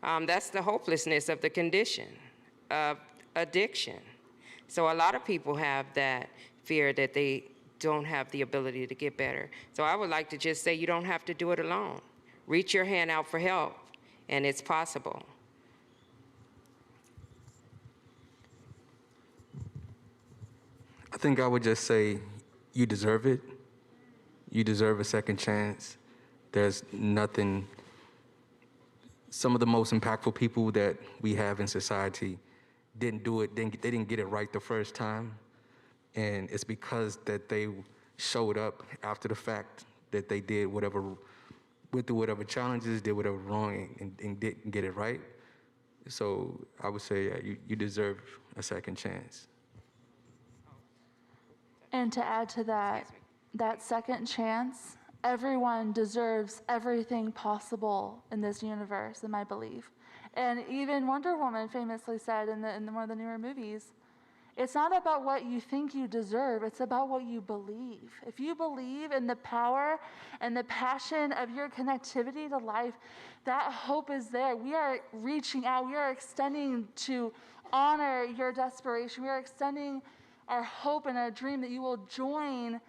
That's the hopelessness of the condition of addiction. So a lot of people have that fear that they don't have the ability to get better. So I would like to just say you don't have to do it alone. Reach your hand out for help, and it's possible. I think I would just say you deserve it. You deserve a second chance. There's nothing, some of the most impactful people that we have in society didn't do it, they didn't get it right the first time. And it's because that they showed up after the fact that they did whatever, went through whatever challenges, did whatever wrong, and didn't get it right. So I would say you deserve a second chance. And to add to that second chance, everyone deserves everything possible in this universe, in my belief. And even Wonder Woman famously said in one of the newer movies, it's not about what you think you deserve, it's about what you believe. If you believe in the power and the passion of your connectivity to life, that hope is there. We are reaching out, we are extending to honor your desperation. We are extending our hope and our dream that you will join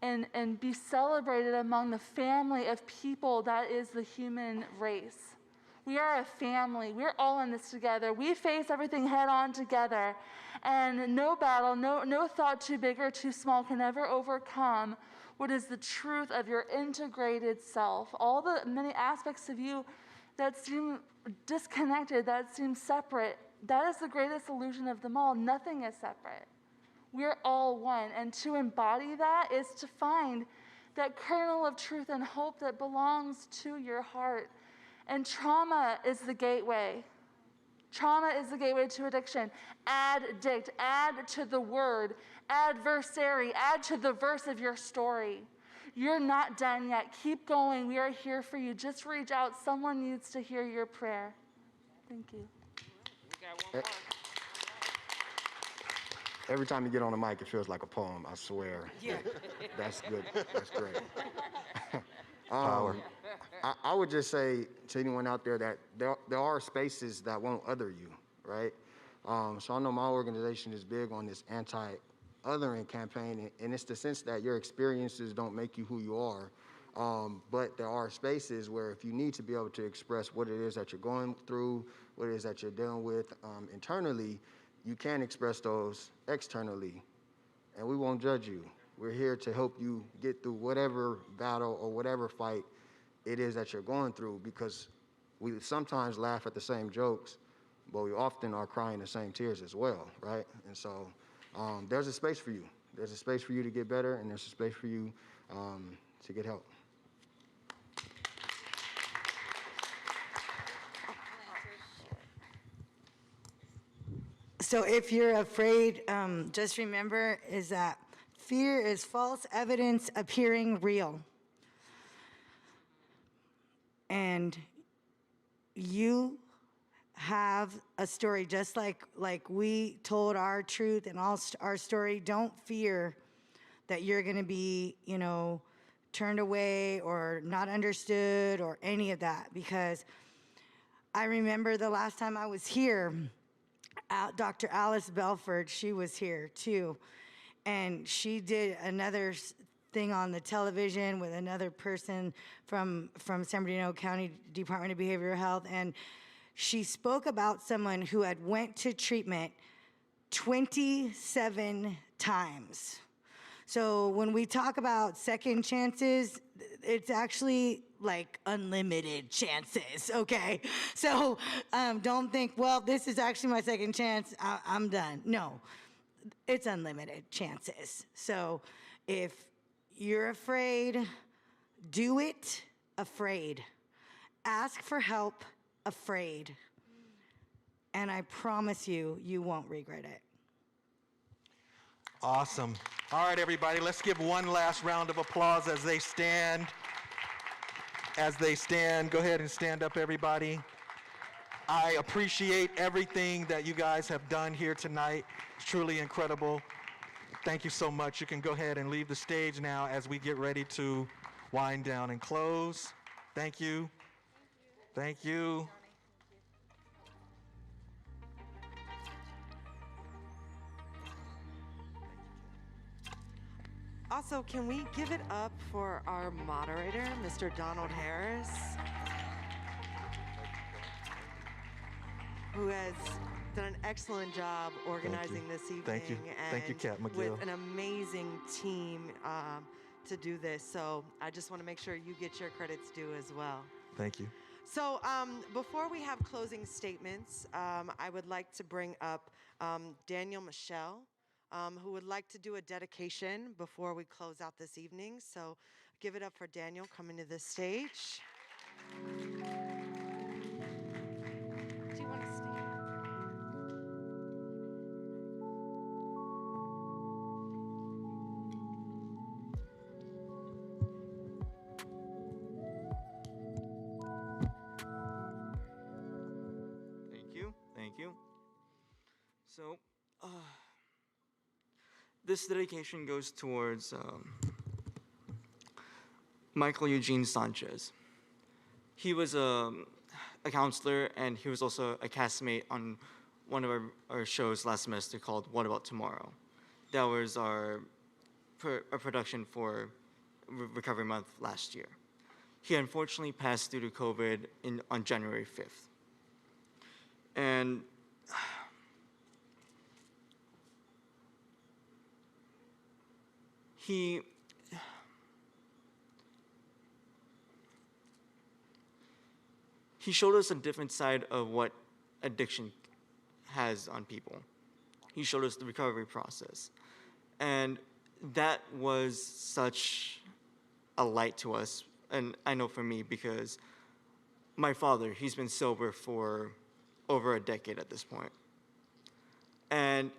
and be celebrated among the family of people that is the human race. We are a family. We're all in this together. We face everything head on together. And no battle, no thought too big or too small can ever overcome What is the truth of your integrated self? All the many aspects of you that seem disconnected, that seem separate, that is the greatest illusion of them all. Nothing is separate. We're all one. And to embody that is to find that kernel of truth and hope that belongs to your heart. And trauma is the gateway. Trauma is the gateway to addiction. Addict, add to the word. Adversary, add to the verse of your story. You're not done yet. Keep going. We are here for you. Just reach out. Someone needs to hear your prayer. Thank you. Every time you get on the mic, it feels like a poem, I swear. Yeah. That's good. That's great. Power. I would just say to anyone out there that there are spaces that won't other you, right? So I know my organization is big on this anti-othering campaign, and it's the sense that your experiences don't make you who you are. But there are spaces where if you need to be able to express what it is that you're going through, what it is that you're dealing with internally, you can express those externally, and we won't judge you. We're here to help you get through whatever battle or whatever fight it is that you're going through, because we sometimes laugh at the same jokes, but we often are crying the same tears as well, right? And so there's a space for you. There's a space for you to get better, and there's a space for you to get help. So if you're afraid, just remember is that fear is false evidence appearing real. And you have a story, just like we told our truth and all our story. Don't fear that you're going to be, turned away or not understood or any of that, because I remember the last time I was here, Dr. Alice Belford, she was here too. And she did another thing on the television with another person from San Bernardino County Department of Behavioral Health. And she spoke about someone who had went to treatment 27 times. So when we talk about second chances, it's actually like unlimited chances, okay? So don't think, well, this is actually my second chance, I'm done. No, it's unlimited chances. So if you're afraid, do it afraid. Ask for help afraid. And I promise you, you won't regret it. Awesome. All right, everybody, let's give one last round of applause as they stand. As they stand, go ahead and stand up, everybody. I appreciate everything that you guys have done here tonight. It's truly incredible. Thank you so much. You can go ahead and leave the stage now as we get ready to wind down and close. Thank you. Thank you. Also, can we give it up for our moderator, Mr. Donald Harris, who has done an excellent job organizing this evening. Thank you. Thank you, Kat McGill. With an amazing team to do this. So I just want to make sure you get your credits due as well. Thank you. So before we have closing statements, I would like to bring up Daniel Michelle, who would like to do a dedication before we close out this evening. So give it up for Daniel coming to the stage. Do you want to stand? Thank you. So, this dedication goes towards Michael Eugene Sanchez. He was a counselor, and he was also a castmate on one of our shows last semester called What About Tomorrow? That was our production for Recovery Month last year. He unfortunately passed due to COVID on January 5th. And he showed us a different side of what addiction has on people. He showed us the recovery process. And that was such a light to us, and I know for me, because my father, he's been sober for over a decade at this point. And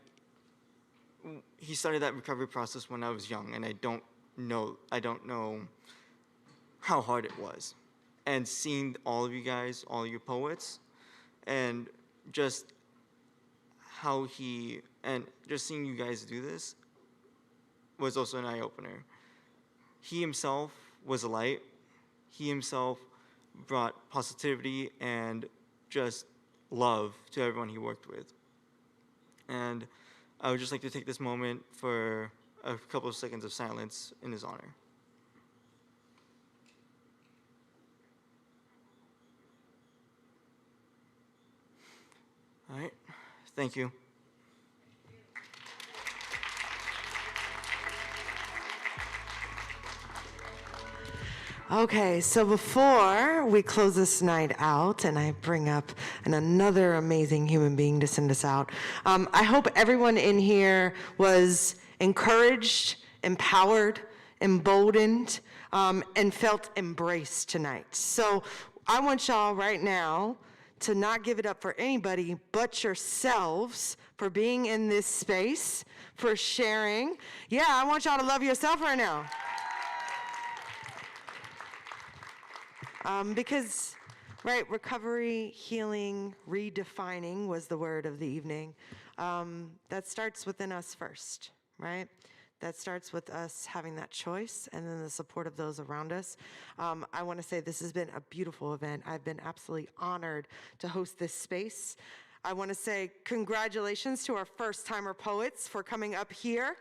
he started that recovery process when I was young, and I don't know how hard it was. And seeing all of you guys, all you poets, and just just seeing you guys do this was also an eye-opener. He himself was a light. He himself brought positivity and just love to everyone he worked with. And I would just like to take this moment for a couple of seconds of silence in his honor. All right, thank you. Okay, so before we close this night out and I bring up another amazing human being to send us out, I hope everyone in here was encouraged, empowered, emboldened, and felt embraced tonight. So I want y'all right now to not give it up for anybody but yourselves for being in this space, for sharing. Yeah, I want y'all to love yourself right now. Because, right, recovery, healing, redefining was the word of the evening. That starts within us first, right? That starts with us having that choice and then the support of those around us. I want to say this has been a beautiful event. I've been absolutely honored to host this space. I want to say congratulations to our first-timer poets for coming up here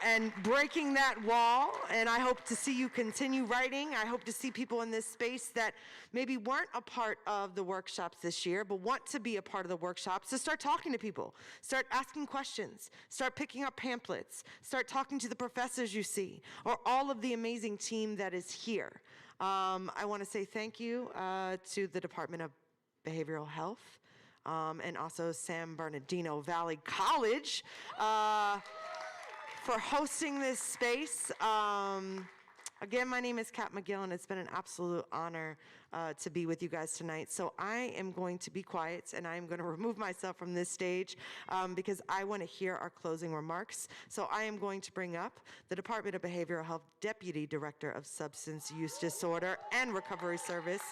and breaking that wall, and I hope to see you continue writing. I hope to see people in this space that maybe weren't a part of the workshops this year, but want to be a part of the workshops, to start talking to people, start asking questions, start picking up pamphlets, start talking to the professors you see, or all of the amazing team that is here. I want to say thank you to the Department of Behavioral Health, and also San Bernardino Valley College, for hosting this space. Again, my name is Kat McGill, and it's been an absolute honor to be with you guys tonight. So I am going to be quiet, and I am going to remove myself from this stage because I want to hear our closing remarks. So I am going to bring up the Department of Behavioral Health Deputy Director of Substance Use Disorder and Recovery Service,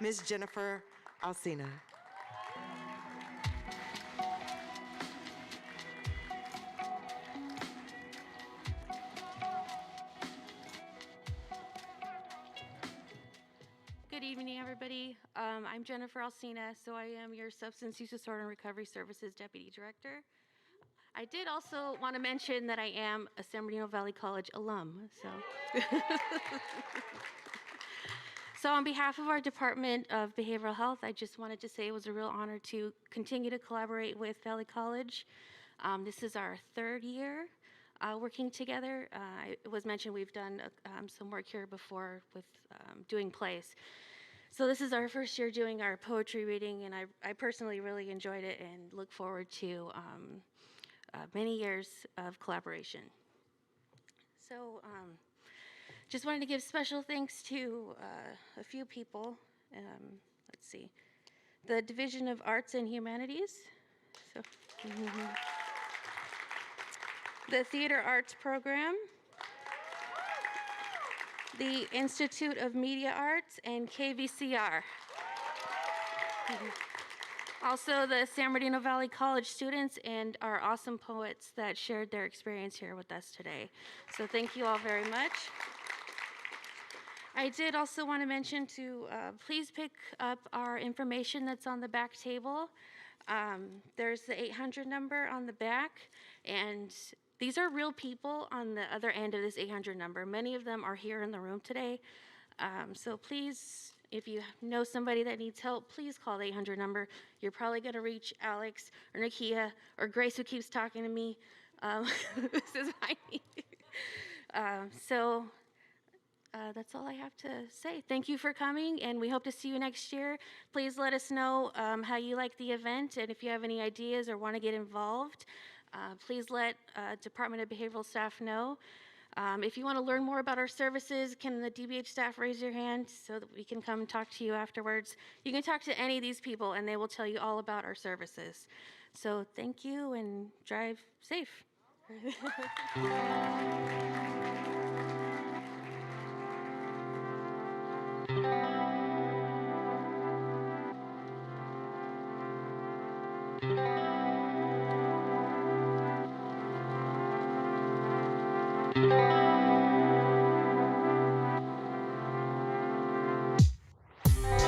Ms. Jennifer Alsina. Good evening, everybody. I'm Jennifer Alsina, so I am your Substance Use Disorder and Recovery Services Deputy Director. I did also want to mention that I am a San Bernardino Valley College alum, so. So on behalf of our Department of Behavioral Health, I just wanted to say it was a real honor to continue to collaborate with Valley College. This is our third year working together. It was mentioned we've done some work here before with doing plays. So this is our first year doing our poetry reading, and I personally really enjoyed it and look forward to many years of collaboration. So just wanted to give special thanks to a few people. Let's see. The Division of Arts and Humanities. So, the Theater Arts Program, the Institute of Media Arts, and KVCR. Also, the San Bernardino Valley College students and our awesome poets that shared their experience here with us today. So thank you all very much. I did also want to mention to please pick up our information that's on the back table. There's the 800 number on the back, and these are real people on the other end of this 800 number. Many of them are here in the room today. So please, if you know somebody that needs help, please call the 800 number. You're probably going to reach Alex or Nakia or Grace, who keeps talking to me. This is my need. So That's all I have to say. Thank you for coming, and we hope to see you next year. Please let us know how you like the event, and if you have any ideas or want to get involved, please let Department of Behavioral staff know. If you want to learn more about our services, can the DBH staff raise your hand so that we can come talk to you afterwards? You can talk to any of these people, and they will tell you all about our services. So thank you, and drive safe.